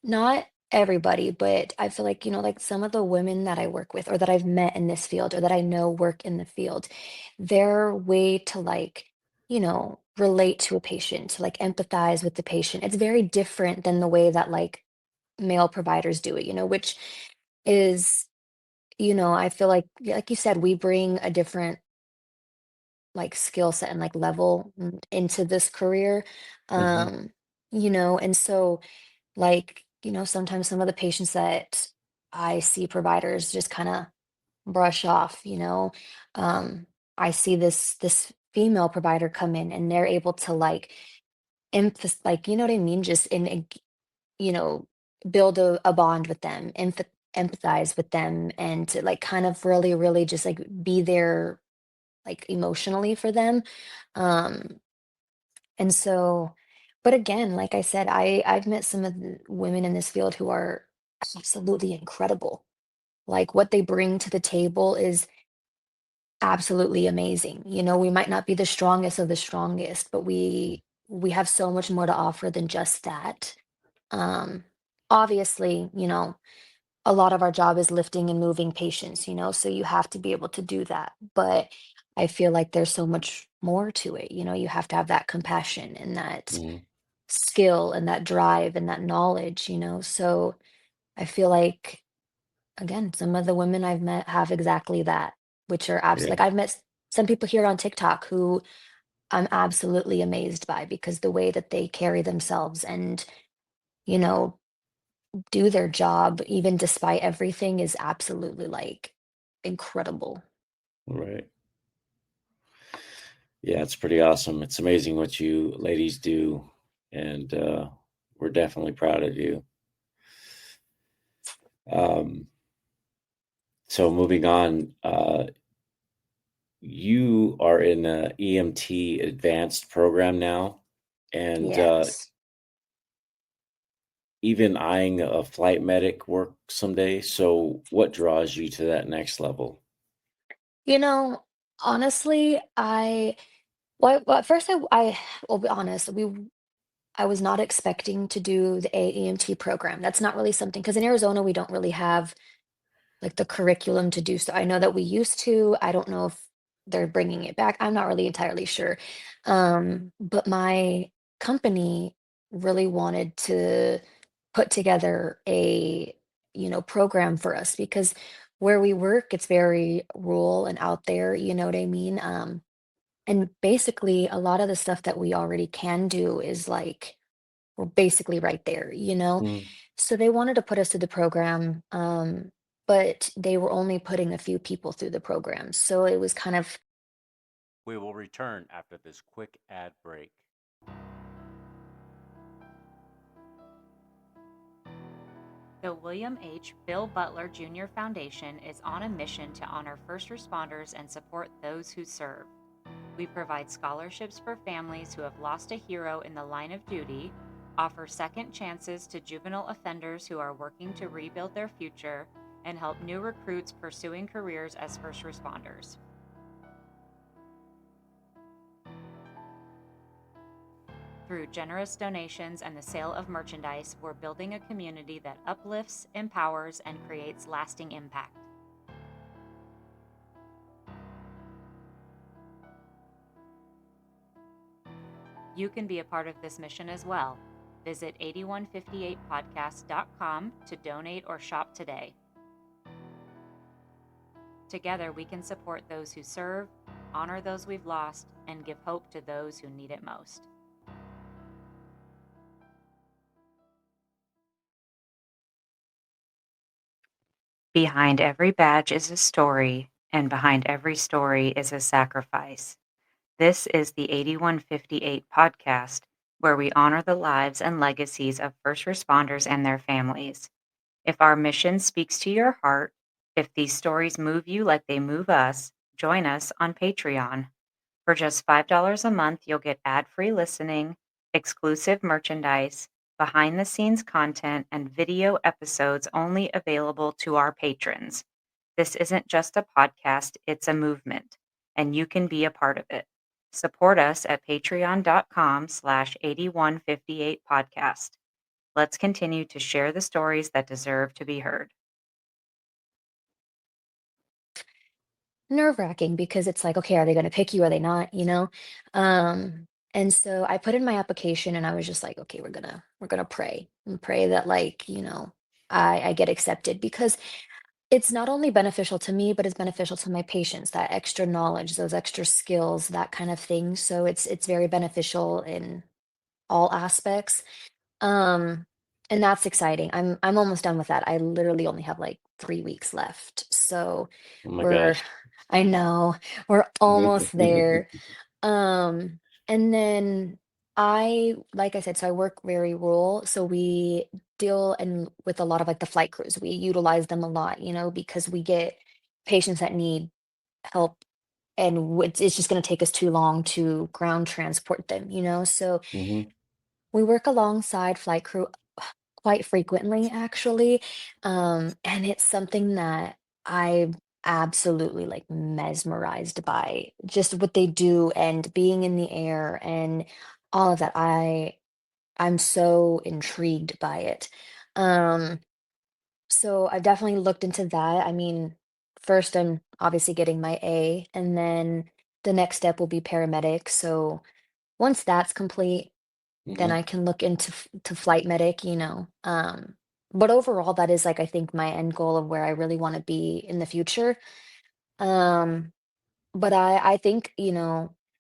not everybody, but I feel like, like some of the women that I work with or that I've met in this field or that I know work in the field, their way to like, relate to a patient, to like empathize with the patient, it's very different than the way that like male providers do it, which is, I feel like you said, we bring a different like skill set and like level into this career. Hmm. Um, and so like, sometimes some of the patients that I see providers just kind of brush off, I see this female provider come in and they're able to like emphasize, like, you know what I mean? Just you know, build a bond with them, empathize with them, and to like kind of really, really just like be there like emotionally for them. Um, and so, but again, like I said, I've met some of the women in this field who are absolutely incredible. Like what they bring to the table is absolutely amazing. We might not be the strongest of the strongest, but we have so much more to offer than just that. Um, obviously, a lot of our job is lifting and moving patients, so you have to be able to do that. But I feel like there's so much more to it. You have to have that compassion and that Hmm. skill and that drive and that knowledge, So I feel like, again, some of the women I've met have exactly that, which are Yeah. absolutely like I've met some people here on TikTok who I'm absolutely amazed by because the way that they carry themselves and, you know, do their job, even despite everything, is absolutely like incredible. Right. Yeah, it's pretty awesome. It's amazing what you ladies do, and we're definitely proud of you. Um, so moving on, you are in the EMT advanced program now, and Yes. even eyeing a flight medic work someday. So, what draws you to that next level? You know, honestly, well, at first I will be honest, I was not expecting to do the AEMT program. That's not really something because in Arizona we don't really have like the curriculum to do so. I know that we used to. I don't know if they're bringing it back. I'm not really entirely sure. But my company really wanted to put together a, program for us because where we work, it's very rural and out there, you know what I mean? And basically a lot of the stuff that we already can do is like we're basically right there. Mm. So they wanted to put us through the program, but they were only putting a few people through the program. So it was kind of We will return after this quick ad break. The William H. Bill Butler Jr. Foundation is on a mission to honor first responders and support those who serve. We provide scholarships for families who have lost a hero in the line of duty, offer second chances to juvenile offenders who are working to rebuild their future, and help new recruits pursuing careers as first responders. Through generous donations and the sale of merchandise, we're building a community that uplifts, empowers, and creates lasting impact. You can be a part of this mission as well. Visit 8158podcast.com to donate or shop today. Together, we can support those who serve, honor those we've lost, and give hope to those who need it most. Behind every badge is a story, and behind every story is a sacrifice. This is the 8158 podcast, where we honor the lives and legacies of first responders and their families. If our mission speaks to your heart, if these stories move you like they move us, join us on Patreon. For just $5 a month, you'll get ad-free listening, exclusive merchandise, behind-the-scenes content, and video episodes only available to our patrons. This isn't just a podcast, it's a movement, and you can be a part of it. Support us at patreon.com/8158 podcast. Let's continue to share the stories that deserve to be heard. Nerve-wracking because it's like, okay, are they going to pick you? Are they not? And so I put in my application and I was just like, okay, we're gonna pray and pray that like, I get accepted because it's not only beneficial to me, but it's beneficial to my patients, that extra knowledge, those extra skills, that kind of thing. So it's very beneficial in all aspects. Um, and that's exciting. I'm almost done with that. I literally only have like 3 weeks left. So Oh my we're gosh. I know, we're almost there. Um, and then like I said, so I work very rural, so we deal and with a lot of like the flight crews. We utilize them a lot, because we get patients that need help and it's just going to take us too long to ground transport them, So Hmm. we work alongside flight crew quite frequently, actually. And it's something that I'm absolutely like mesmerized by just what they do and being in the air and all of that. I'm so intrigued by it. Um, so I've definitely looked into that. I mean, first I'm obviously getting my A, and then the next step will be paramedic. So once that's complete, then Hmm. I can look into to flight medic, but overall, that is like I think my end goal of where I really want to be in the future. Um, but I think,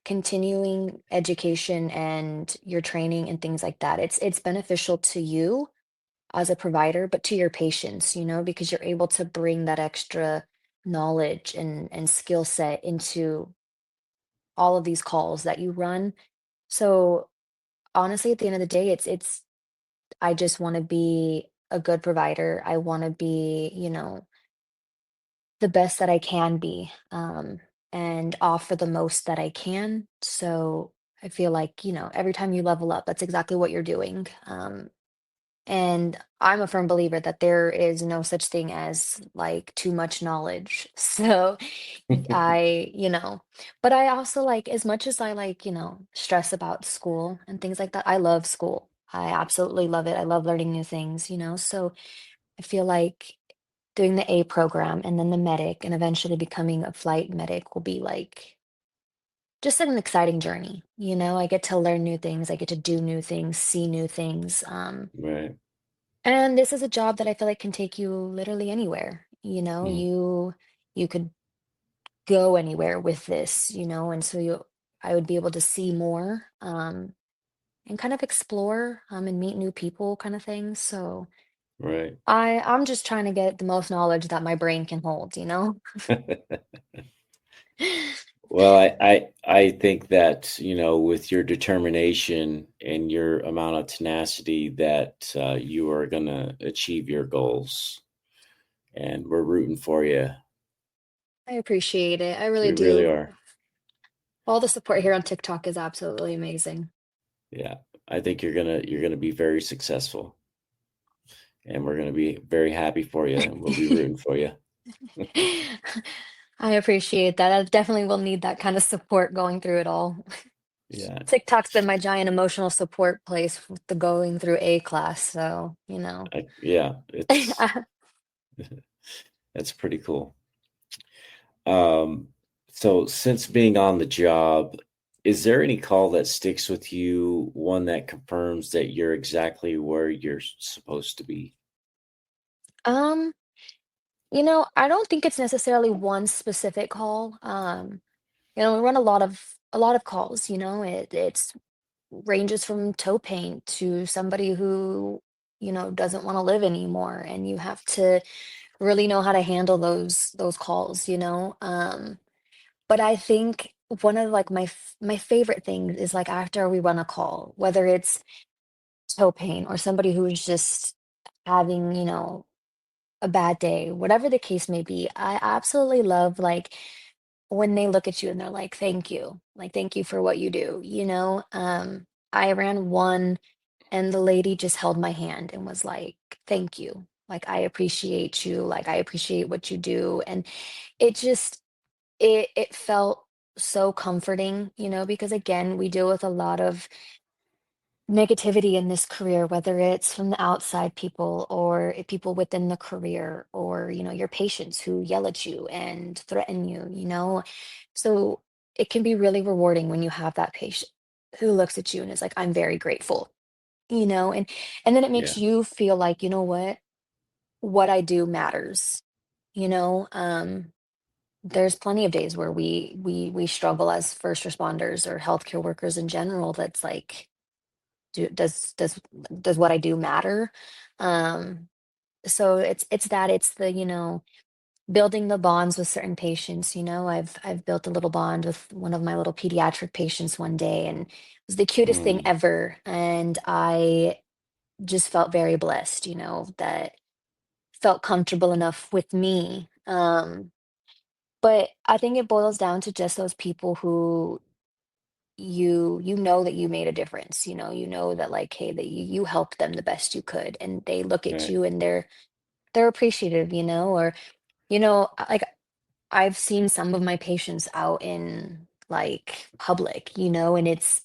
continuing education and your training and things like that, it's beneficial to you as a provider, but to your patients, because you're able to bring that extra knowledge and skill set into all of these calls that you run. So honestly, at the end of the day, it's I just want to be a good provider. I want to be, the best that I can be, and offer the most that I can. So I feel like, every time you level up, that's exactly what you're doing. And I'm a firm believer that there is no such thing as like too much knowledge. So but I also like, as much as I like, stress about school and things like that, I love school. I absolutely love it. I love learning new things, So I feel like doing the A program and then the medic and eventually becoming a flight medic will be like just an exciting journey. I get to learn new things, I get to do new things, see new things. Right. And this is a job that I feel like can take you literally anywhere. Mm. You could go anywhere with this, and so I would be able to see more, and kind of explore, and meet new people kind of thing. So Right. I'm just trying to get the most knowledge that my brain can hold. Well, I think that, with your determination and your amount of tenacity that you are going to achieve your goals. And we're rooting for you. I appreciate it. I really We really do. are. All the support here on TikTok is absolutely amazing. Yeah. I think you're gonna be very successful. And we're gonna be very happy for you and we'll be rooting for you. I appreciate that. I definitely will need that kind of support going through it all. Yeah. TikTok's been my giant emotional support place with the going through A class, so, Yeah, that's pretty cool. Um, so since being on the job, is there any call that sticks with you, one that confirms that you're exactly where you're supposed to be? Um, I don't think it's necessarily one specific call. We run a lot of calls, it's ranges from toe pain to somebody who, doesn't want to live anymore, and you have to really know how to handle those calls. But I think one of like my favorite things is like after we run a call, whether it's toe pain or somebody who is just having, a bad day, whatever the case may be, I absolutely love like when they look at you and they're like, thank you for what you do, you know? I ran one and the lady just held my hand and was like, thank you. Like, I appreciate you. Like, I appreciate what you do. And it just, it felt so comforting, you know, because again, we deal with a lot of negativity in this career, whether it's from the outside people or people within the career or, you know, your patients who yell at you and threaten you, you know. So it can be really rewarding when you have that patient who looks at you and is like, I'm very grateful, you know, and then it Yeah. makes you feel like, you know what I do matters, you know. There's plenty of days where we struggle as first responders or healthcare workers in general. That's like, do does what I do matter? Um, so it's the, you know, building the bonds with certain patients, you know. I've built a little bond with one of my little pediatric patients one day, and it was the cutest thing Mm, ever. And I just felt very blessed, you know, that felt comfortable enough with me. But I think it boils down to just those people who you know that you made a difference, you know that like, hey, that you helped them the best you could, and they look at right. you and they're appreciative, you know. Or, you know, like, I've seen some of my patients out in like public, you know, and it's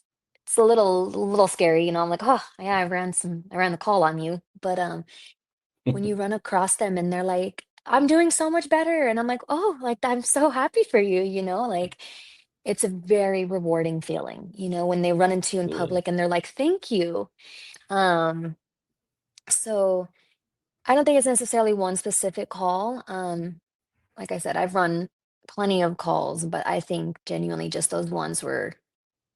a little scary, you know. I'm like, oh yeah, I ran the call on you. But when you run across them and they're like, I'm doing so much better, and I'm like, oh, like, I'm so happy for you, you know. Like, it's a very rewarding feeling, you know, when they run into you in Absolutely. public and they're like, thank you. um so I don't think it's necessarily one specific call. Like I said, I've run plenty of calls, but I think genuinely just those ones where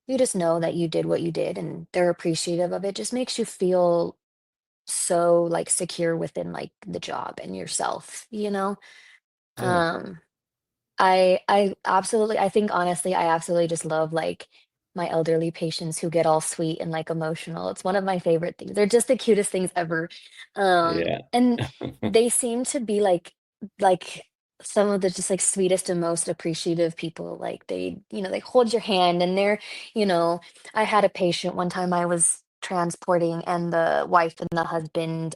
you just know that you did what you did and they're appreciative of it just makes you feel so like secure within like the job and yourself, you know. Yeah. um I absolutely, I think honestly, I absolutely just love like my elderly patients who get all sweet and like emotional. It's one of my favorite things. They're just the cutest things ever. Yeah. And they seem to be like some of the just like sweetest and most appreciative people. Like, they, you know, they hold your hand and they're, you know, I had a patient one time I was transporting, and the wife and the husband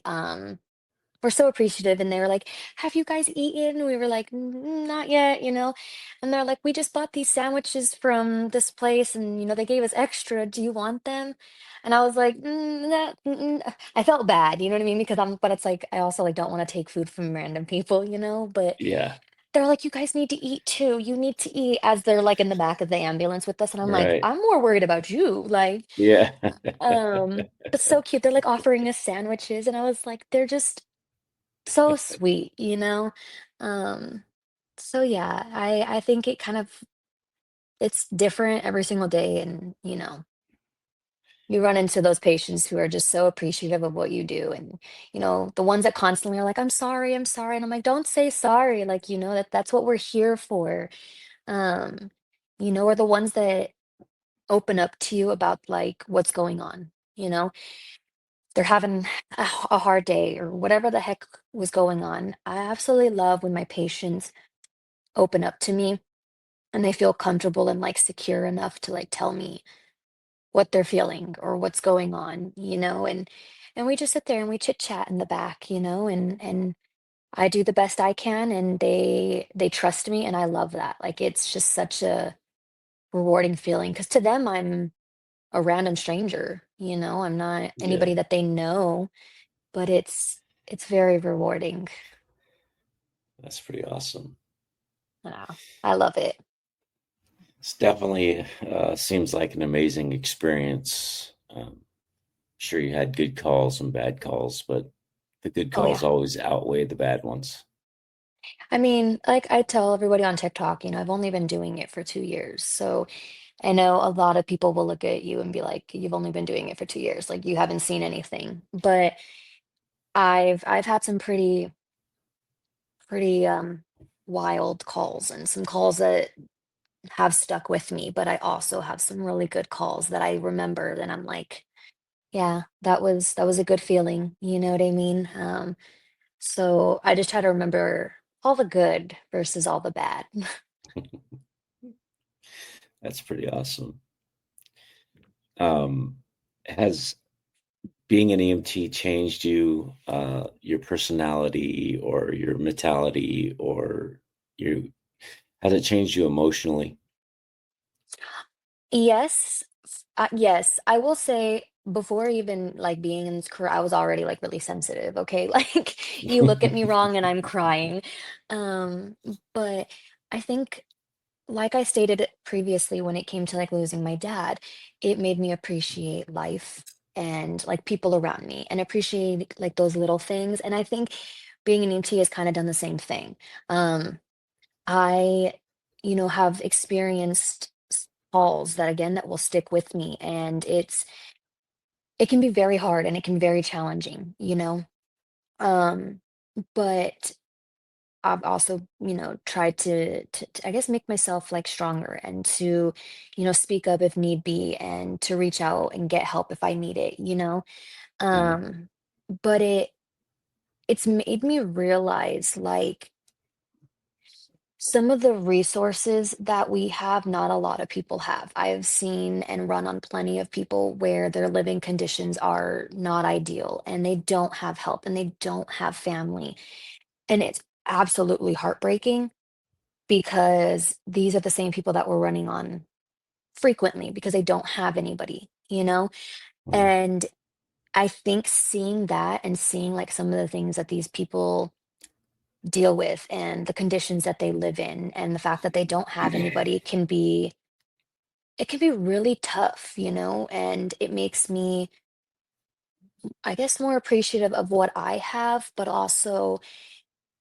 we're so appreciative, and they were like, "Have you guys eaten?" We were like, Not yet," you know. And they're like, "We just bought these sandwiches from this place, and you know, they gave us extra. Do you want them?" And I was like, I felt bad, you know what I mean? Because but it's like I also like don't want to take food from random people, you know. But Yeah. they're like, "You guys need to eat too. You need to eat," as they're like in the back of the ambulance with us, and I'm like, Right. "I'm more worried about you." Like, Yeah. but so cute. They're like offering us sandwiches, and I was like, they're just so sweet, you know? Um, so yeah, I think it kind of it's different every single day, and, you know, you run into those patients who are just so appreciative of what you do, and, you know, the ones that constantly are like, I'm sorry," and I'm like, "Don't say sorry, like, you know, that's what we're here for." Um, you know, or the ones that open up to you about, like, what's going on, you know? They're having a hard day or whatever the heck was going on. I absolutely love when my patients open up to me and they feel comfortable and like secure enough to like tell me what they're feeling or what's going on, you know. And we just sit there and we chit chat in the back, you know. And I do the best I can, and they trust me, and I love that. Like, it's just such a rewarding feeling because to them I'm a random stranger, you know. I'm not Yeah. anybody that they know, but it's very rewarding. That's pretty awesome. Yeah, I love it. It's definitely seems like an amazing experience. Sure, you had good calls and bad calls, but the good Oh calls yeah. always outweigh the bad ones. I mean, like I tell everybody on TikTok, you know, I've only been doing it for 2 years. So I know a lot of people will look at you and be like, you've only been doing it for 2 years, like you haven't seen anything. But I've had some pretty wild calls and some calls that have stuck with me, but I also have some really good calls that I remember and I'm like, yeah, that was a good feeling, you know what I mean? So I just try to remember all the good versus all the bad. That's pretty awesome. Has being an EMT changed you, your personality or your mentality, or you has it changed you emotionally? Yes, yes. I will say before even like being in this career, I was already like really sensitive. Okay, like you look at me wrong and I'm crying. Um, but I think, like I stated previously, when it came to like losing my dad, it made me appreciate life and like people around me and appreciate like those little things. And I think being an EMT has kind of done the same thing. Um, I, have experienced calls that again that will stick with me, and it can be very hard and it can be very challenging. Um, but I've also, tried to I guess make myself like stronger and to, speak up if need be and to reach out and get help if I need it. Mhm. Um, but it's made me realize like some of the resources that we have, not a lot of people have. I've seen and run on plenty of people where their living conditions are not ideal and they don't have help and they don't have family. And it's absolutely heartbreaking because these are the same people that we're running on frequently because they don't have anybody. Mhm. And I think seeing that and seeing like some of the things that these people deal with and the conditions that they live in and the fact that they don't have anybody it can be really tough, and it makes me, I guess, more appreciative of what I have, but also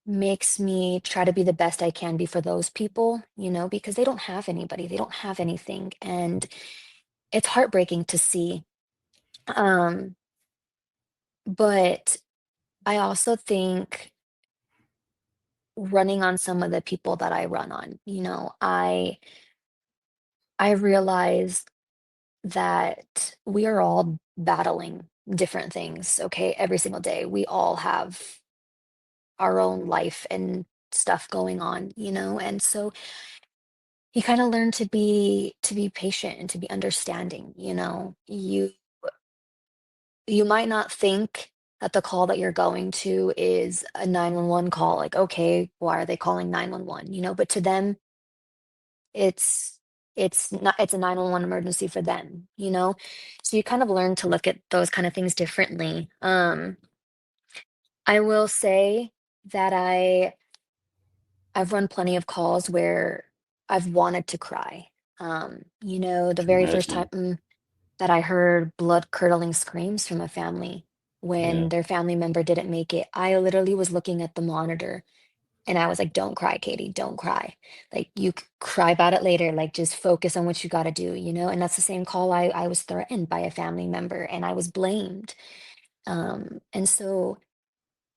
makes me try to be the best I can be for those people, because they don't have anybody, they don't have anything. And it's heartbreaking to see. Um, but I also think running on some of the people that I run on, I realize that we are all battling different things, okay, every single day. We all have our own life and stuff going on, and so you kind of learn to be patient and to be understanding. You might not think that the call that you're going to is a 911 call, like, okay, why are they calling 911, but to them it's it's a 911 emergency for them. So you kind of learn to look at those kind of things differently. I will say that I've run plenty of calls where I've wanted to cry. The Can very first time imagine. that I heard blood-curdling screams from a family when Yeah. their family member didn't make it, I literally was looking at the monitor and I was like, "Don't cry, Katie, don't cry. Like, you cry about it later. Like, just focus on what you gotta do?" And that's the same call I was threatened by a family member and I was blamed. And so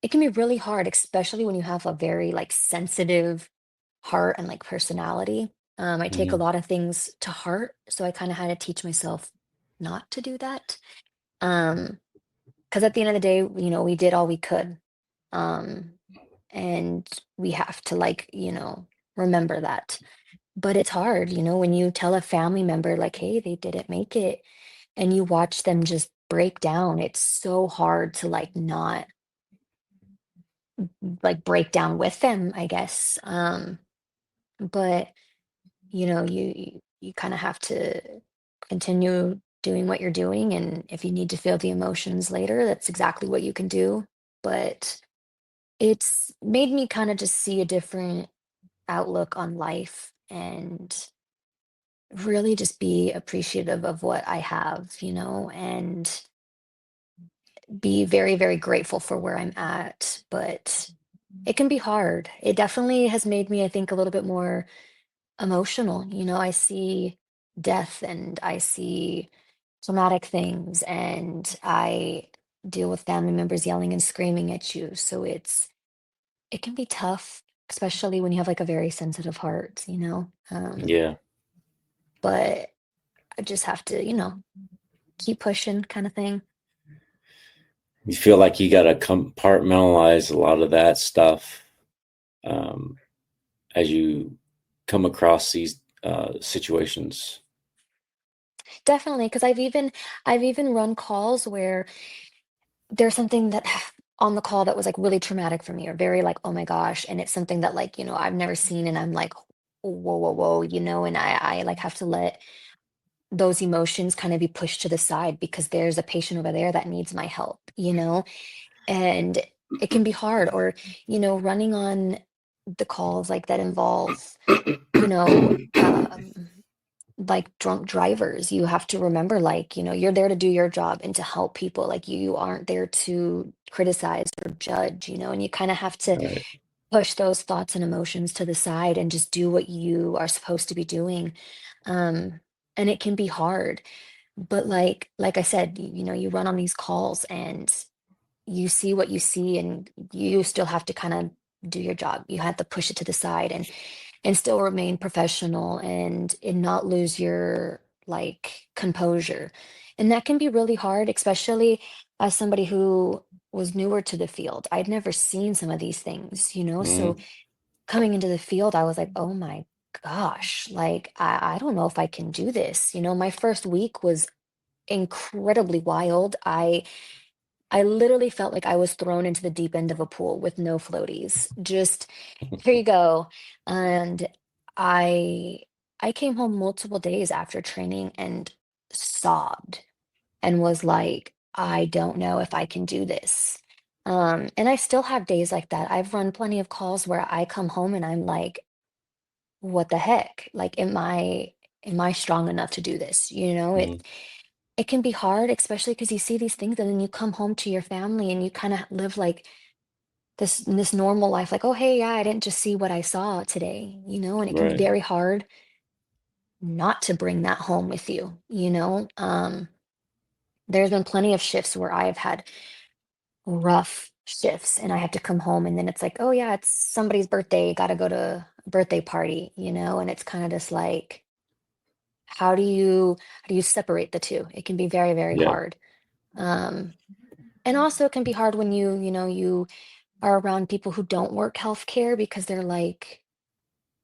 it can be really hard, especially when you have a very like sensitive heart and like personality. I take a Mhm. lot of things to heart, so I kind of had to teach myself not to do that. Um, because at the end of the day, we did all we could. Um, and we have to like, remember that. But it's hard, when you tell a family member like, hey, they didn't make it, and you watch them just break down. It's so hard to like not like break down with them, I guess. But you kind of have to continue doing what you're doing, and if you need to feel the emotions later, that's exactly what you can do. But it's made me kind of just see a different outlook on life and really just be appreciative of what I have, and be very, very grateful for where I'm at. But it can be hard. It definitely has made me, I think, a little bit more emotional. I see death and I see traumatic things, and I deal with family members yelling and screaming at you. So it can be tough, especially when you have like a very sensitive heart. Yeah. But I just have to, keep pushing kind of thing. You feel like you got to compartmentalize a lot of that stuff, um, as you come across these. situations. Definitely, because I've even run calls where there's something that on the call that was like really traumatic for me or very like, oh my gosh, and it's something that like, I've never seen and I'm like, whoa, whoa, whoa, and I like have to let those emotions kind of be pushed to the side because there's a patient over there that needs my help. And it can be hard or, running on the calls like that involve, you know, um, like drunk drivers. You have to remember, like, you're there to do your job and to help people. Like you aren't there to criticize or judge, and you kind of have to Right. push those thoughts and emotions to the side and just do what you are supposed to be doing. Um, and it can be hard. But like I said, you run on these calls and you see what you see and you still have to kind of do your job. You have to push it to the side and still remain professional and not lose your like composure. And that can be really hard, especially as somebody who was newer to the field. I'd never seen some of these things. So Mhm. coming into the field, I was like, oh my gosh, like I don't know if I can do this. My first week was incredibly wild. I literally felt like I was thrown into the deep end of a pool with no floaties. Just here you go. And I I came home multiple days after training and sobbed and was like, I don't know if I can do this. And I still have days like that. I've run plenty of calls where I come home and I'm like, what the heck? Like, am I strong enough to do this? Mhm. It can be hard, especially because you see these things and then you come home to your family and you kind of live like this normal life, like, oh hey, yeah, I didn't just see what I saw today, and it can be Right. very hard not to bring that home with you. There's been plenty of shifts where I've had rough shifts and I have to come home and then it's like, oh yeah, it's somebody's birthday, gotta go to a birthday party, and it's kind of just like, how do you separate the two? It can be very, very Yeah. hard. Um, and also it can be hard when you are around people who don't work healthcare because they're like,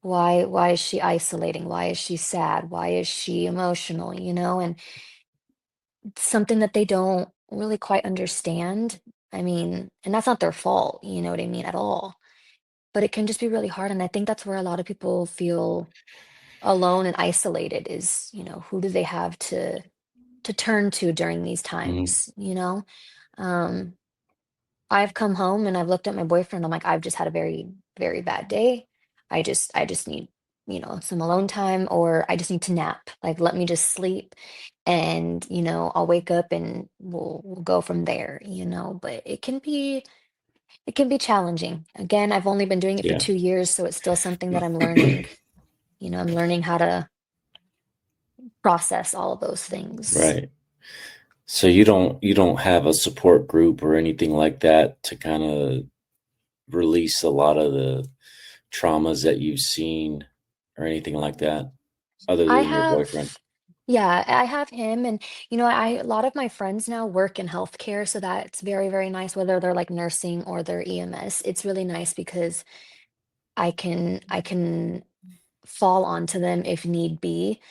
why is she isolating? Why is she sad? Why is she emotional? And it's something that they don't really quite understand. I mean, and that's not their fault, you know what I mean, at all. But it can just be really hard. And I think that's where a lot of people feel alone and isolated is, who do they have to turn to during these Mhm. times? Um, I've come home and I've looked at my boyfriend. I'm like, I've just had a very, very bad day. I just need, some alone time, or I just need to nap. Like, let me just sleep and, I'll wake up and we'll go from there. But it can be challenging. Again, I've only been doing it for Yeah. 2 years, so it's still something that I'm learning. I'm learning how to process all of those things. Right. So you don't have a support group or anything like that to kind of release a lot of the traumas that you've seen or anything like that other I than your have boyfriend? Yeah, I have him and a lot of my friends now work in healthcare, so that's very, very nice, whether they're like nursing or they're EMS. It's really nice because I can fall onto them if need be.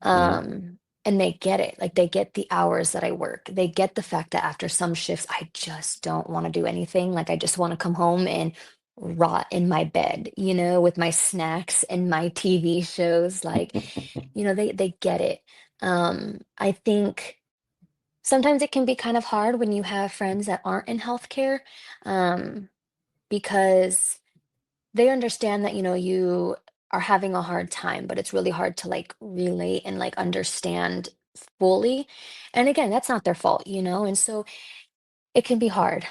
Mhm. And they get it. Like they get the hours that I work. They get the fact that after some shifts I just don't want to do anything. Like I just want to come home and rot in my bed, with my snacks and my TV shows. They get it. I think sometimes it can be kind of hard when you have friends that aren't in healthcare, um, because they understand that, you are having a hard time, but it's really hard to like relate and like understand fully. And again, that's not their fault, and so it can be hard.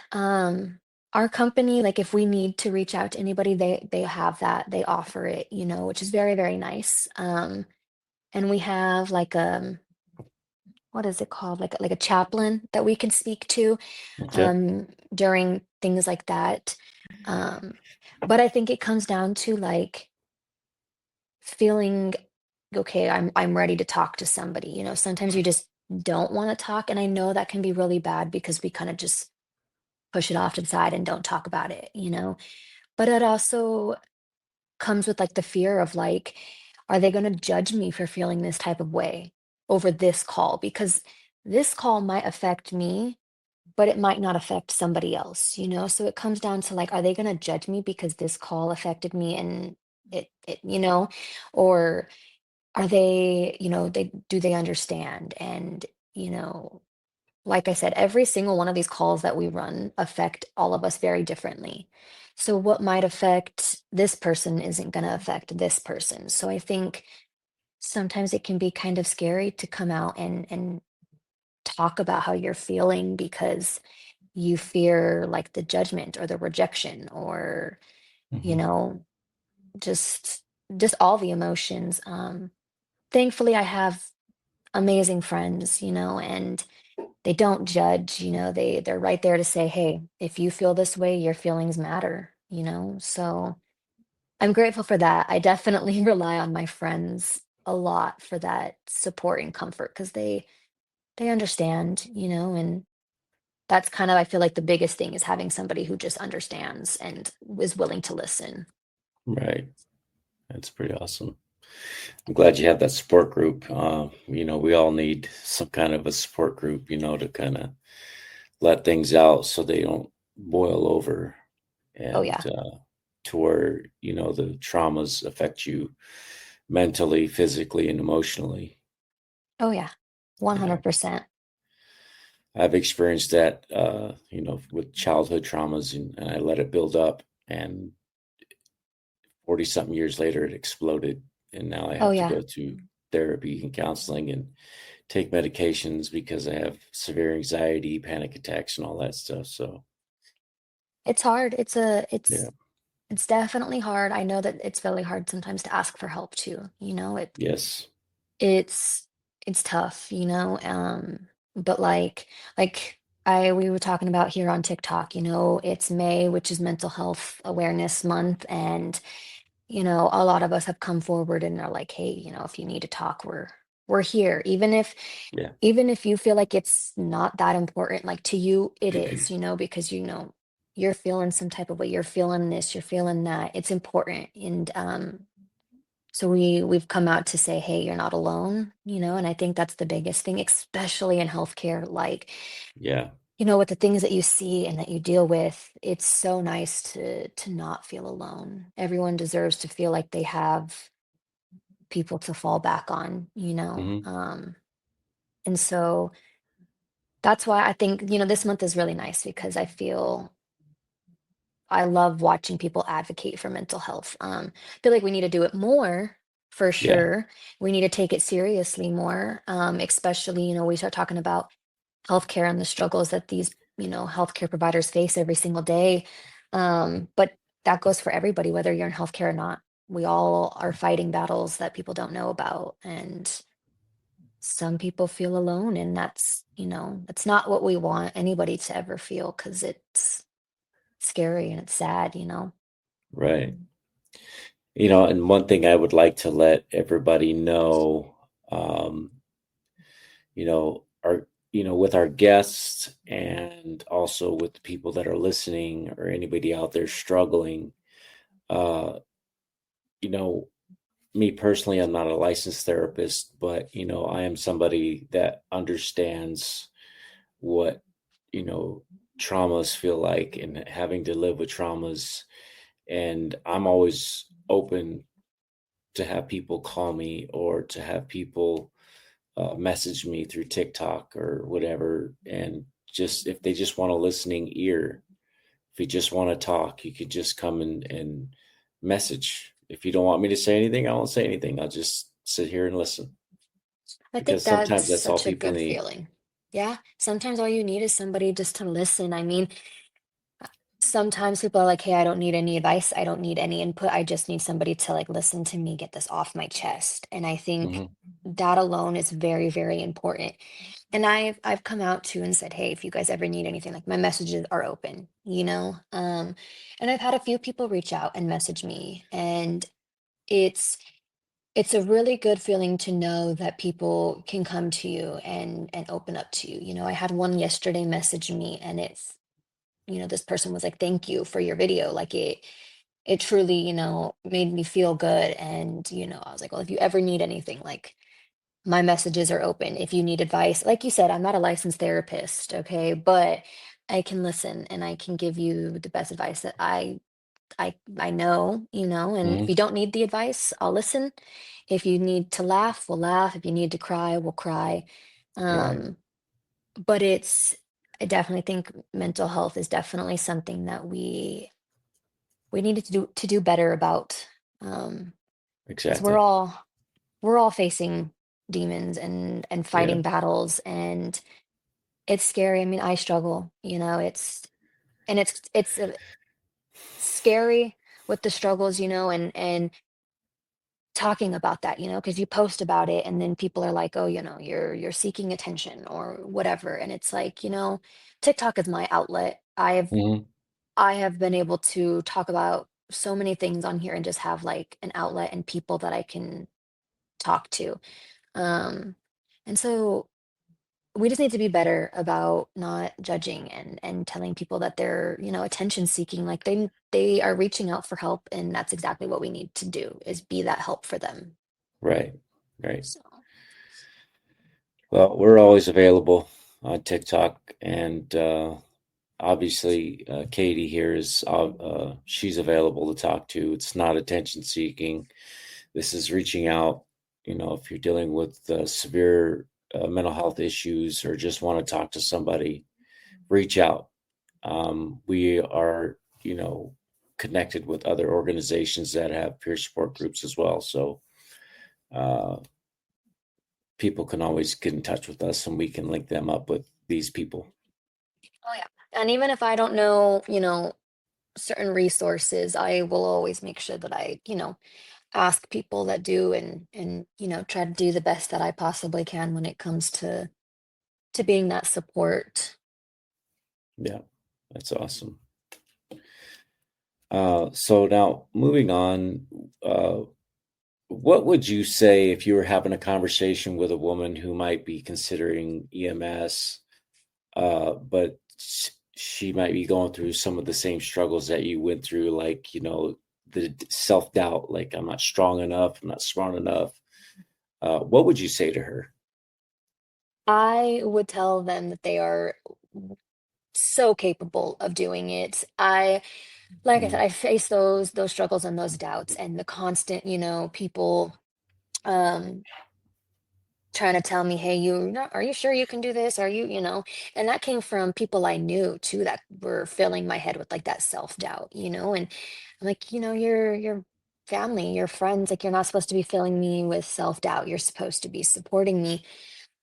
Our company, like if we need to reach out to anybody, they have that, they offer it, which is very, very nice. And we have like what is it called? Like a chaplain that we can speak to Okay. during things like that. Um, but I think it comes down to like feeling okay, I'm ready to talk to somebody. Sometimes you just don't want to talk. And I know that can be really bad because we kind of just push it off to the side and don't talk about it. But it also comes with like the fear of like, Are they going to judge me for feeling this type of way over this call? Because this call might affect me, but it might not affect somebody else, you know? So it comes down to like, are they going to judge me because this call affected me and or are they, do they understand? And, you know, like I said, every single one of these calls that we run affect all of us very differently. So what might affect this person isn't going to affect this person. So I think sometimes it can be kind of scary to come out and talk about how you're feeling because you fear like the judgment or the rejection or, you Hmm. know, just just all the emotions. Thankfully I have amazing friends, and they don't judge, they're right there to say, "Hey, if you feel this way, your feelings matter," you know? So, I'm grateful for that. I definitely rely on my friends a lot for that support and comfort because they understand, and that's kind of I feel like the biggest thing is having somebody who just understands and is willing to listen. Right. That's pretty awesome. I'm glad you have that support group. We all need some kind of a support group, to kind of let things out so they don't boil over Oh, and yeah. to where, the traumas affect you mentally, physically, and emotionally. Oh, yeah. Yeah. 100%. I've experienced that, with childhood traumas, and I let it build up. And 40 something years later, it exploded. And now I Oh, have to yeah. go to therapy and counseling and take medications because I have severe anxiety, panic attacks, and all that stuff. So, It's hard. yeah. It's definitely hard. I know that it's really hard sometimes to ask for help too, Yes. it's it's tough, but like I we were talking about here on TikTok, it's May, which is Mental Health Awareness Month, and a lot of us have come forward and are like, hey, if you need to talk, we're here. Yeah. Even if you feel like it's not that important, like to you it is, because you're feeling some type of way, you're feeling this, you're feeling that. It's important. And so we've come out to say, hey, you're not alone, and I think that's the biggest thing, especially in healthcare. Like, Yeah. with the things that you see and that you deal with, it's so nice to not feel alone. Everyone deserves to feel like they have people to fall back on, Hmm. and so that's why I think, this month is really nice because I love watching people advocate for mental health. Feel like we need to do it more for Yeah. sure. We need to take it seriously more, especially, we start talking about healthcare and the struggles that these, healthcare providers face every single day. But that goes for everybody, whether you're in healthcare or not. We all are fighting battles that people don't know about. And some people feel alone, and that's not what we want anybody to ever feel because it's scary and it's sad. Right. And one thing I would like to let everybody know, um, with our guests and also with the people that are listening or anybody out there struggling, uh, you know, me personally, I'm not a licensed therapist, but, I am somebody that understands what, you know, traumas feel like and having to live with traumas. And I'm always open to have people call me or to have people message me through TikTok or whatever. And just if they just want a listening ear, if you just want to talk, you could just come and message. If you don't want me to say anything, I won't say anything. I'll just sit here and listen I think because that's sometimes that's all such a people good need. feeling. Yeah, sometimes all you need is somebody just to listen. I mean, sometimes people are like, "Hey, I don't need any advice. I don't need any input. I just need somebody to like listen to me get this off my chest." And I think Hmm. that alone is very, very important. And I've come out to and said, "Hey, if you guys ever need anything, like my messages are open, you know?" And I've had a few people reach out and message me, and it's it's a really good feeling to know that people can come to you and open up to you. I had one yesterday message me, and this person was like, "Thank you for your video." Like, it truly, made me feel good. And, I was like, well, if you ever need anything, like my messages are open. If you need advice, like you said, I'm not a licensed therapist, okay, but I can listen and I can give you the best advice that I know, and if Hmm. you don't need the advice, I'll listen. If you need to laugh, we'll laugh. If you need to cry, we'll cry. Right. Um, but I definitely think mental health is definitely something that we needed to do better about. Because we're Exactly. all we're all facing demons and Yeah. fighting battles, and it's scary. I mean, I struggle, it's scary with the struggles, and talking about that, because you post about it and then people are like, "Oh, you're seeking attention or whatever." And it's like, TikTok is my outlet. Hmm. I have been able to talk about so many things on here and just have like an outlet and people that I can talk to. Um, and so we just need to be better about not judging and telling people that they're, attention seeking, like they are reaching out for help, and that's exactly what we need to do is be that help for them. Right. Right. So, Well, we're always available on TikTok, and obviously, Katie here is she's available to talk to. It's not attention seeking. This is reaching out. If you're dealing with severe mental health issues or just want to talk to somebody, reach out. We are, connected with other organizations that have peer support groups as well. So uh, people can always get in touch with us, and we can link them up with these people. oh yeah. And even if I don't know, certain resources, I will always make sure that I, ask people that do, and try to do the best that I possibly can when it comes to being that support. Yeah, that's awesome. So now moving on, uh, what would you say if you were having a conversation with a woman who might be considering EMS, but she might be going through some of the same struggles that you went through, like, the self doubt, like I'm not strong enough, I'm not smart enough. What would you say to her? I would tell them that they are so capable of doing it. Like I said, Mhm. I face those struggles and those doubts and the constant, people um trying to tell me, "Hey, are you sure you can do this? Are you?" And that came from people I knew too that were filling my head with like that self-doubt, and I'm like, your family, your friends, like you're not supposed to be filling me with self-doubt. You're supposed to be supporting me.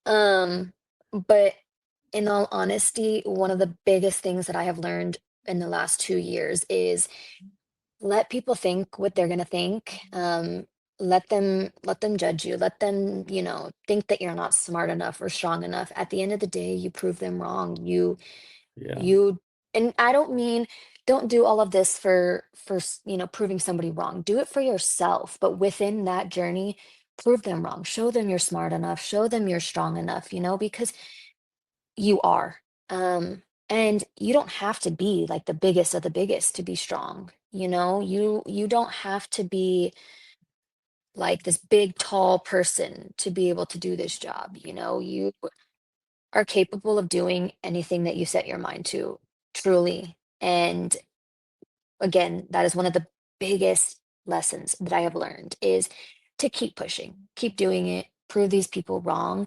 Um, but in all honesty, one of the biggest things that I have learned in the last 2 years is let people think what they're gonna think. Let them judge you. Let them, think that you're not smart enough or strong enough. At the end of the day, you prove them wrong. Yeah, You and I don't mean don't do all of this for proving somebody wrong. Do it for yourself, but within that journey, prove them wrong. Show them you're smart enough. Show them you're strong enough, because you are. And you don't have to be like the biggest of the biggest to be strong. You don't have to be like this big, tall person to be able to do this job. You are capable of doing anything that you set your mind to, truly. And again, that is one of the biggest lessons that I have learned is to keep pushing, keep doing it, prove these people wrong,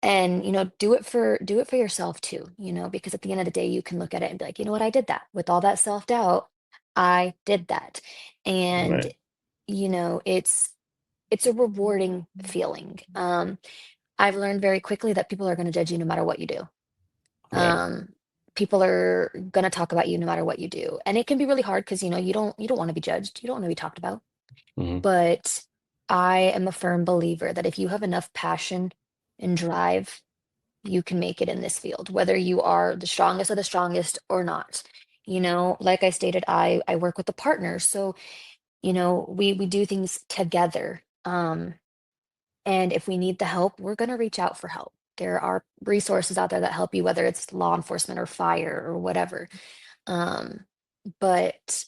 and do it for yourself too, because at the end of the day you can look at it and be like, you know what, I did that with all that self-doubt. I did that. And right, it's a rewarding feeling. I've learned very quickly that people are going to judge you no matter what you do. right. um People are going to talk about you no matter what you do, and it can be really hard because you don't want to be judged, you don't want to be talked about. Hmm. But I am a firm believer that if you have enough passion and drive, you can make it in this field, whether you are the strongest of the strongest or not. Like I stated, I work with a partner, so we do things together. And if we need the help, we're going to reach out for help. There are resources out there that help you, whether it's law enforcement or fire or whatever. Um, but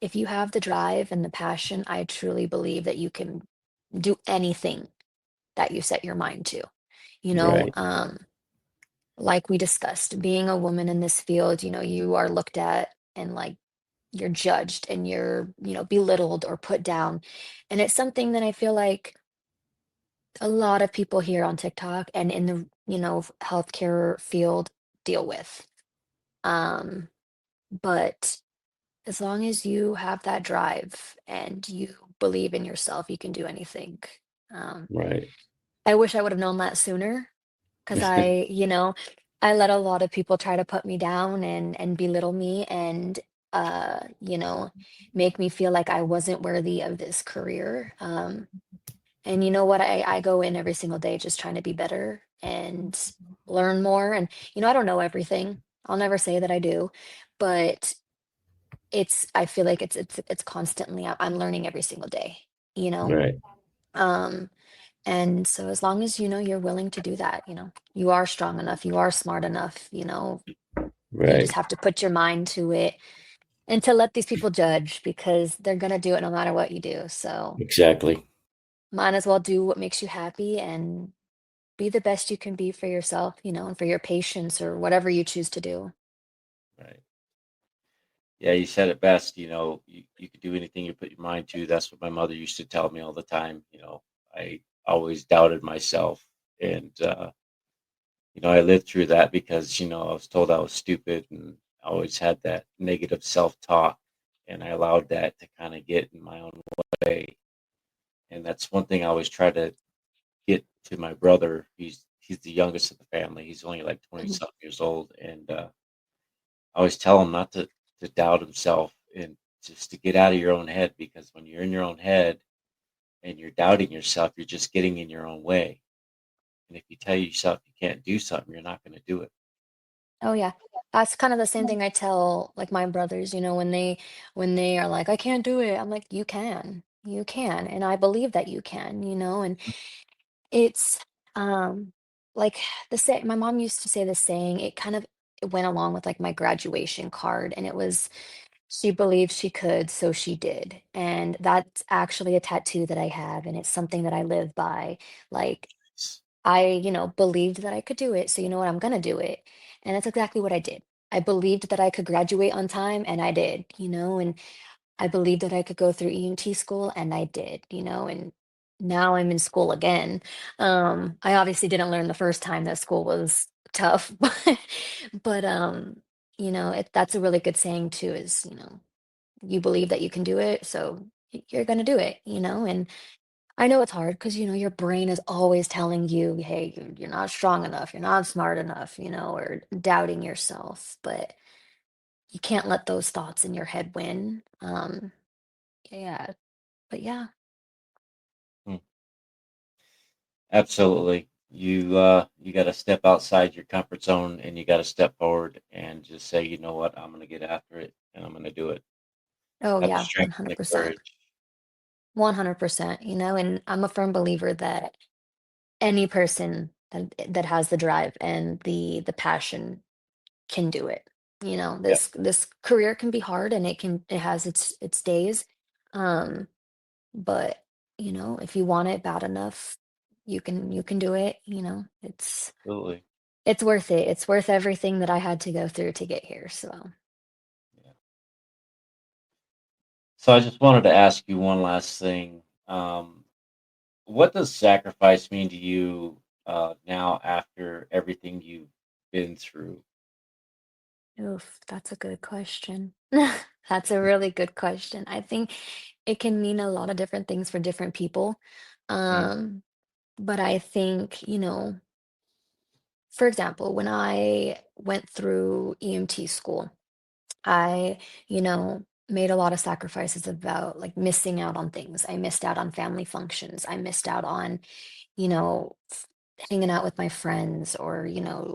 if you have the drive and the passion, I truly believe that you can do anything that you set your mind to. You know, Right. like we discussed, being a woman in this field, you are looked at and like you're judged and you're, belittled or put down. And it's something that I feel like a lot of people here on TikTok and in the, healthcare field deal with. Um, but as long as you have that drive and you believe in yourself, you can do anything. Um, Right. I wish I would have known that sooner because I let a lot of people try to put me down and belittle me and uh, you know, make me feel like I wasn't worthy of this career. And you know what? I go in every single day just trying to be better and learn more. And I don't know everything. I'll never say that I do, but I feel like it's constantly I'm learning every single day, you know? Right. Um, and so as long as you're willing to do that, you are strong enough, you are smart enough, you just Right. have to put your mind to it and to let these people judge because they're gonna do it no matter what you do. So Exactly. might as well do what makes you happy and be the best you can be for yourself, and for your patients or whatever you choose to do. Right. Yeah, you said it best. You could do anything you put your mind to. That's what my mother used to tell me all the time. I always doubted myself. And, I lived through that because, I was told I was stupid and I always had that negative self talk. And I allowed that to kind of get in my own way. And that's one thing I always try to get to my brother. He's the youngest of the family. He's only like 20 Mhm. something years old. And, I always tell him not to doubt himself and just to get out of your own head, because when you're in your own head and you're doubting yourself, you're just getting in your own way. And if you tell yourself you can't do something, you're not going to do it. Oh yeah. That's kind of the same thing I tell like my brothers, when they are like, I can't do it. I'm like, you can. You can. And I believe that you can, and it's like my mom used to say the saying, it went along with like my graduation card and it was she believed she could, so she did. And that's actually a tattoo that I have and it's something that I live by. Like I believed that I could do it. So you know what? I'm gonna do it. And that's exactly what I did. I believed that I could graduate on time and I did, and I believed that I could go through EMT school and I did, and now I'm in school again. I obviously didn't learn the first time that school was tough, but that's a really good saying too, is you believe that you can do it, so you're gonna do it, and I know it's hard because your brain is always telling you, hey, you're not strong enough, you're not smart enough, or doubting yourself, but you can't let those thoughts in your head win. Yeah, but yeah. Mm, absolutely. You got to step outside your comfort zone and you got to step forward and just say, you know what, I'm going to get after it and I'm going to do it. Oh Have the yeah, strength and the 100%. courage. 100%, and I'm a firm believer that any person that has the drive and the passion can do it. Yeah, This career can be hard and it has its days. Um, but if you want it bad enough, you can do it. absolutely. It's worth it. It's worth everything that I had to go through to get here. So, Yeah. So I just wanted to ask you one last thing. What does sacrifice mean to you now after everything you've been through? oof, that's a good question. That's a really good question. I think it can mean a lot of different things for different people. Mm, Um, but I think, for example, when I went through EMT school, I, made a lot of sacrifices about like missing out on things. I missed out on family functions. I missed out on, hanging out with my friends or,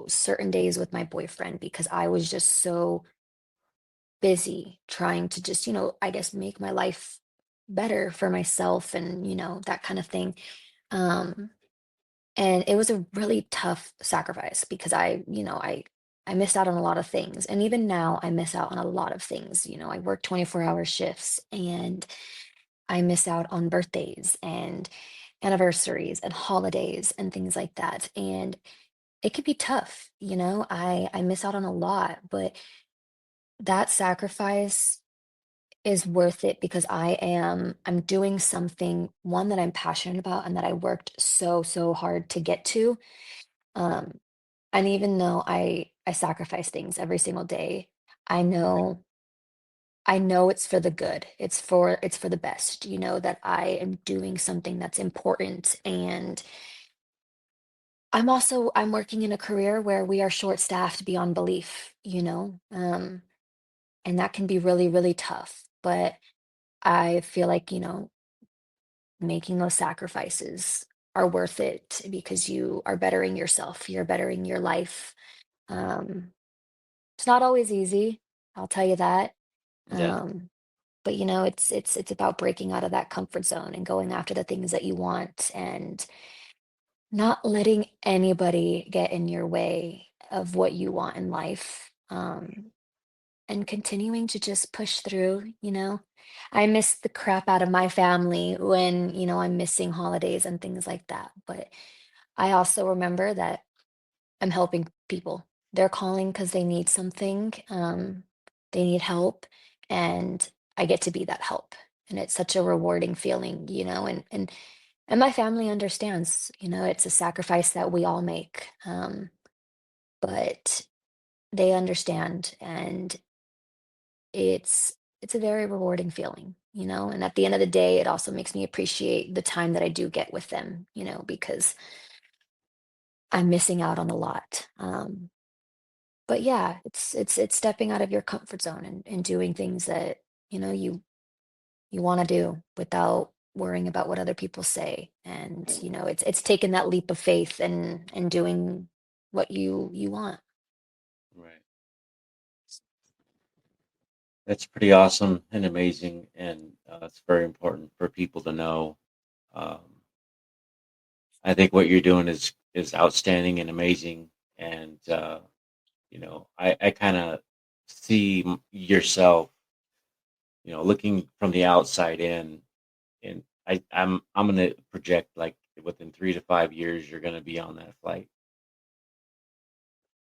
certain days with my boyfriend because I was just so busy trying to just, I guess make my life better for myself and, that kind of thing. Um, and it was a really tough sacrifice because I I missed out on a lot of things. And even now, I miss out on a lot of things. I work 24-hour shifts and I miss out on birthdays and anniversaries and holidays and things like that. And it could be tough. I miss out on a lot, but that sacrifice is worth it because I'm doing something, one that I'm passionate about and that I worked so, so hard to get to. Um, and even though I sacrifice things every single day, I know I know it's for the good. It's for the best, that I am doing something that's important. And I'm working in a career where we are short-staffed beyond belief, and that can be really, really tough. But I feel like, making those sacrifices are worth it because you are bettering yourself, you're bettering your life. Um, it's not always easy, I'll tell you that. Yeah. Um, but it's about breaking out of that comfort zone and going after the things that you want and not letting anybody get in your way of what you want in life. And continuing to just push through. I miss the crap out of my family when, I'm missing holidays and things like that. But I also remember that I'm helping people. They're calling because they need something. They need help, and I get to be that help. And it's such a rewarding feeling. And my family understands. It's a sacrifice that we all make. But they understand, and it's a very rewarding feeling. And at the end of the day, it also makes me appreciate the time that I do get with them, because I'm missing out on a lot. But yeah, it's stepping out of your comfort zone and doing things that you want to do without worrying about what other people say. And it's taking that leap of faith and doing what you want. Right. That's pretty awesome and amazing, and it's very important for people to know. Um, I think what you're doing is outstanding and amazing, and I kind of see yourself, looking from the outside in, and I'm gonna project like within 3 to 5 years you're gonna be on that flight.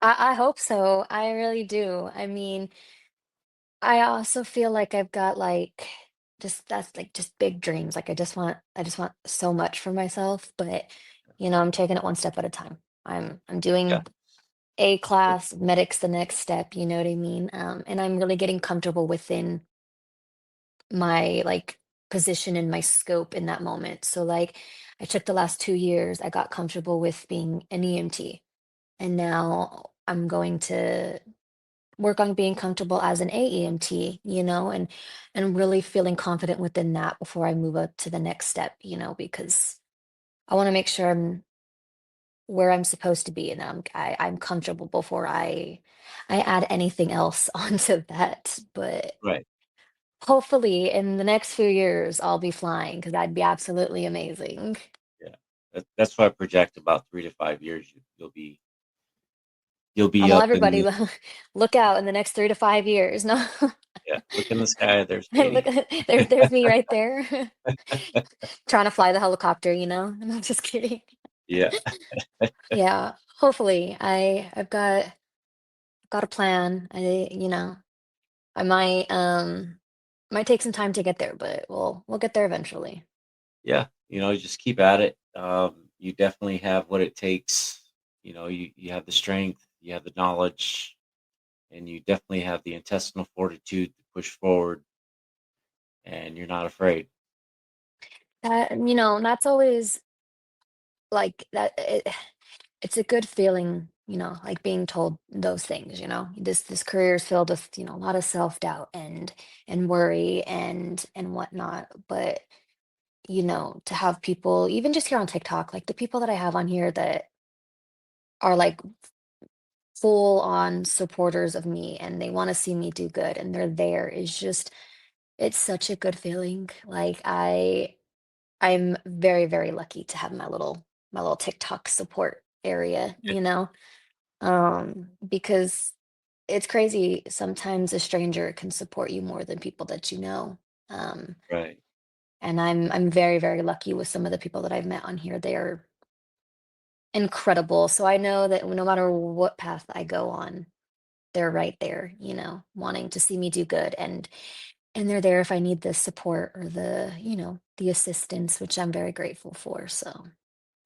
I hope so. I really do. I mean, I also feel like I've got like just that's like just big dreams. Like I just want so much for myself, but I'm taking it one step at a time. I'm Yeah. doing A Good. class, medics the next step, you know what I mean? And I'm really getting comfortable within my like position and my scope in that moment. So like I took the last 2 years, I got comfortable with being an EMT. And now I'm going to work on being comfortable as an AEMT, and really feeling confident within that before I move up to the next step, because I want to make sure I'm where I'm supposed to be and that I'm comfortable before I add anything else onto that. But Right. hopefully in the next few years I'll be flying because that'd be absolutely amazing. Yeah. That's why I project about 3 to 5 years. You'll I'll be tell up in everybody the look out in the next 3 to 5 years. No, yeah. Look in the sky. There's look Katie. there's me right there. Trying to fly the helicopter. I'm just kidding. Yeah. Yeah, hopefully. I've got a plan. I might take some time to get there, but we'll get there eventually. Yeah. Just keep at it. You definitely have what it takes. You have the strength, you have the knowledge, and you definitely have the intestinal fortitude to push forward, and you're not afraid. That's always like that it's a good feeling, like being told those things. This career is filled with, a lot of self-doubt and worry and whatnot. But to have people, even just here on TikTok, like the people that I have on here that are like full on supporters of me and they want to see me do good and they're there is just it's such a good feeling. Like I'm very, very lucky to have my little TikTok support area. Because it's crazy. Sometimes a stranger can support you more than people that you know. Um, Right. and I'm very, very lucky with some of the people that I've met on here. They are incredible. So I know that no matter what path I go on, they're right there, wanting to see me do good. And they're there if I need the support or the assistance, which I'm very grateful for. So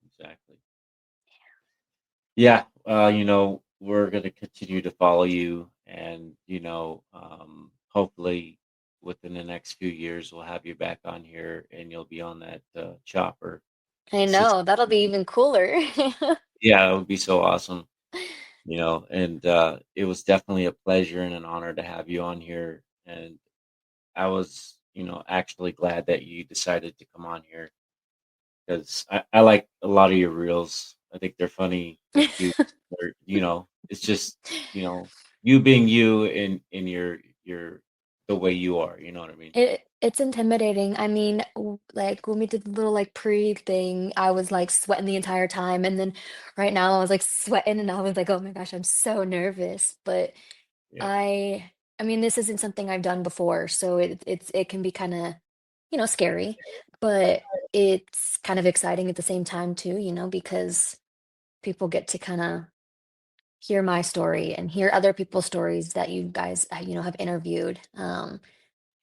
Exactly. Yeah. We're going to continue to follow you, and hopefully within the next few years we'll have you back on here, and you'll be on that chopper I know that'll be consistently. even cooler. Yeah, it would be so awesome. And it was definitely a pleasure and an honor to have you on here. And I was, actually glad that you decided to come on here, because I like a lot of your reels. I think they're funny, they're cute. It's just, you being you in your the way you are. You know what I mean? It's intimidating. I mean, like when we did the little like pre thing, I was like sweating the entire time, and then right now I was like sweating, and I was like, oh my gosh, I'm so nervous. But Yeah, I, I mean, this isn't something I've done before, so it can be kind of, scary, but it's kind of exciting at the same time too, because people get to kind of hear my story and hear other people's stories that you guys, have interviewed. And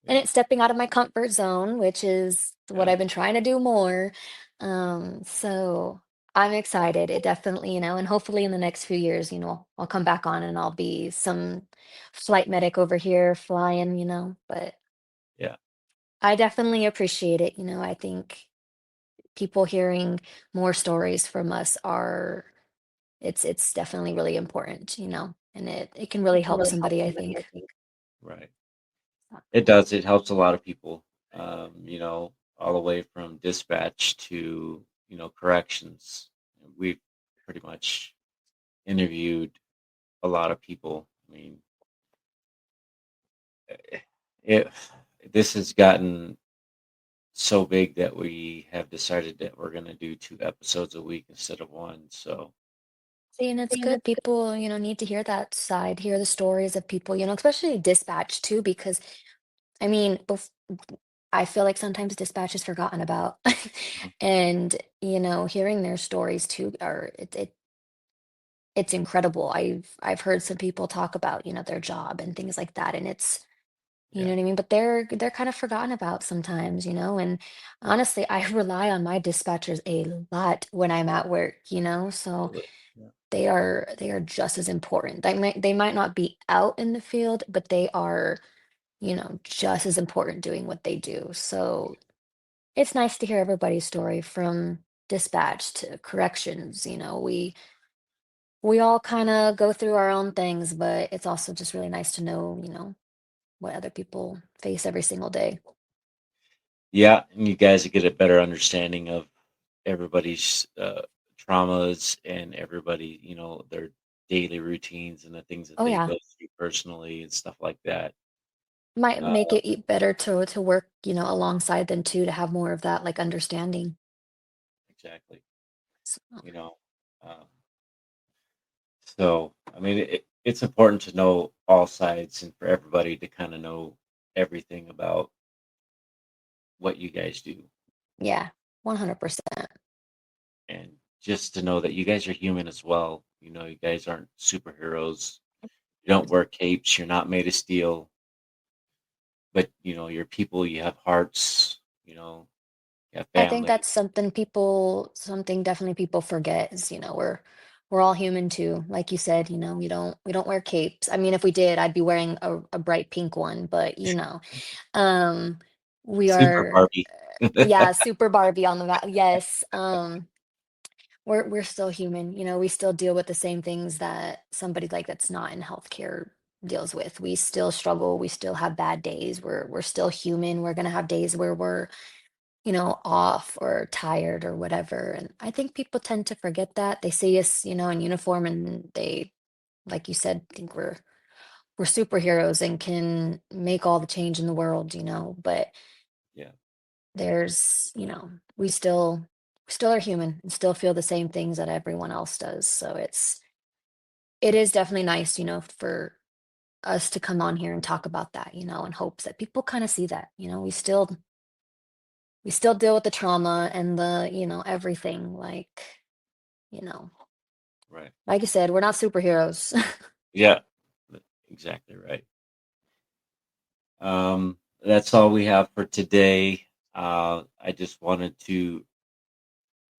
yeah, it's stepping out of my comfort zone, which is what yeah, I've been trying to do more. So I'm excited. It definitely, and hopefully in the next few years, I'll come back on and I'll be some flight medic over here flying, but yeah. I definitely appreciate it. I think people hearing more stories from us are it's definitely really important, and it can really help somebody, I think. Right. It does. It helps a lot of people. All the way from dispatch to corrections. We've pretty much interviewed a lot of people. I mean, it this has gotten so big that we have decided that we're going to do 2 episodes a week instead of one. So See, and it's good. People, need to hear that side, hear the stories of people, especially dispatch too, because I mean, I feel like sometimes dispatch is forgotten about. Mhm. And, hearing their stories too are it's incredible. I've heard some people talk about, their job and things like that, and it's you know Yeah, what I mean? But they're kind of forgotten about sometimes, and honestly, I rely on my dispatchers a lot when I'm at work, so absolutely. Yeah, they are just as important. They might not be out in the field, but they are, just as important doing what they do. So it's nice to hear everybody's story from dispatch to corrections. We all kind of go through our own things, but it's also just really nice to know, what other people face every single day. yeah, and you guys get a better understanding of everybody's traumas and everybody, their daily routines and the things that Oh they yeah. go through personally and stuff like that. Might Uh, make it better to work, alongside them too, to have more of that like understanding. exactly. So, You know, um, so I mean, it's important to know all sides and for everybody to kind of know everything about what you guys do, yeah, 100%. and just to know that you guys are human as well. You guys aren't superheroes. You don't wear capes. You're not made of steel, but you're people. You have hearts. You have I think families. that's something definitely people forget is, we're all human too. Like you said, we don't wear capes. I mean, if we did, I'd be wearing a bright pink one, but um, we Super are, Barbie. yeah, super Barbie on the back. Yes. We're still human, we still deal with the same things that somebody like that's not in healthcare deals with. We still struggle, we still have bad days. We're still human. We're gonna have days where we're, off or tired or whatever. And I think people tend to forget that. They see us, in uniform and they, like you said, think we're superheroes and can make all the change in the world, but Yeah, there's, we still are human and still feel the same things that everyone else does. So it is definitely nice, for us to come on here and talk about that, in hopes that people kind of see that, we still deal with the trauma and the, everything you know, Right. like you said, we're not superheroes. Yeah. Exactly right. That's all we have for today. I just wanted to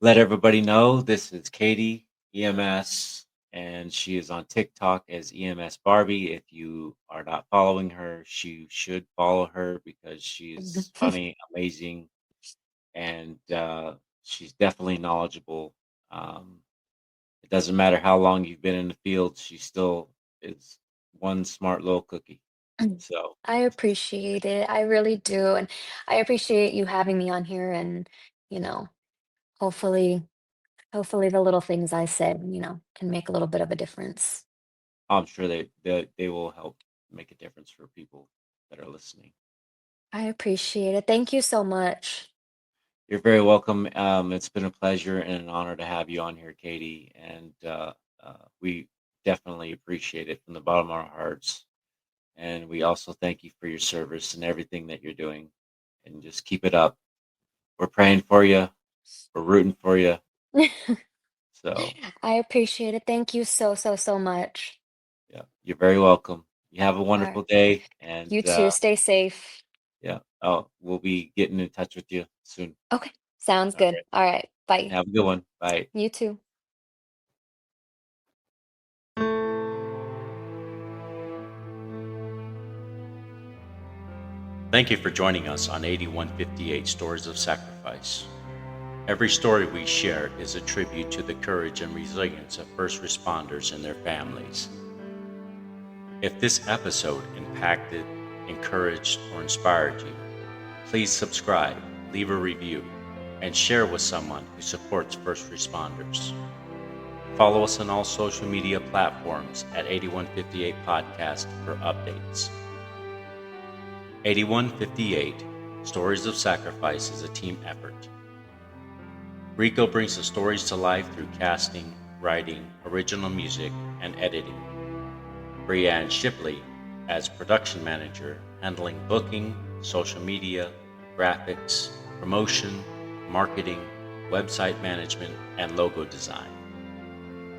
let everybody know this is Katie, EMS, and she is on TikTok as EMS Barbie. If you are not following her, she should follow her because she is funny, amazing, and she's definitely knowledgeable. Um, it doesn't matter how long you've been in the field, she still is one smart little cookie. So, I appreciate it. I really do. And I appreciate you having me on here and, you know, hopefully, hopefully the little things I said, can make a little bit of a difference. I'm sure they will help make a difference for people that are listening. I appreciate it. Thank you so much. You're very welcome. It's been a pleasure and an honor to have you on here, Katie, and we definitely appreciate it from the bottom of our hearts. And we also thank you for your service and everything that you're doing. And just keep it up. We're praying for you. We're rooting for you. So, I appreciate it. Thank you so, so, so much. yeah, you're very welcome. You have a All right. wonderful day, and You too. Stay safe. yeah, oh, we'll be getting in touch with you soon. Okay. Sounds All good. right. All right. Bye. Have a good one. Bye. You too. Thank you for joining us on 8158 Stories of Sacrifice. Every story we share is a tribute to the courage and resilience of first responders and their families. If this episode impacted, encouraged, or inspired you, please subscribe, leave a review, and share with someone who supports first responders. Follow us on all social media platforms at 8158 Podcast for updates. 8158 Stories of Sacrifice is a team effort. Rico brings the stories to life through casting, writing, original music, and editing. Brianne Shipley as production manager, handling booking, social media, graphics, promotion, marketing, website management, and logo design.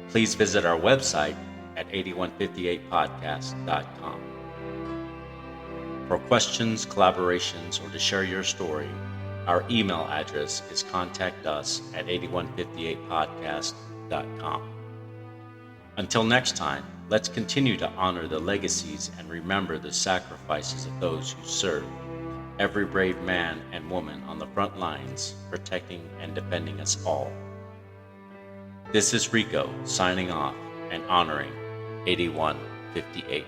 Please visit our website at 8158podcast.com. For questions, collaborations, or to share your story, our email address is contactus@8158podcast.com. Until next time, let's continue to honor the legacies and remember the sacrifices of those who serve, every brave man and woman on the front lines, protecting and defending us all. This is Rico signing off and honoring 8158.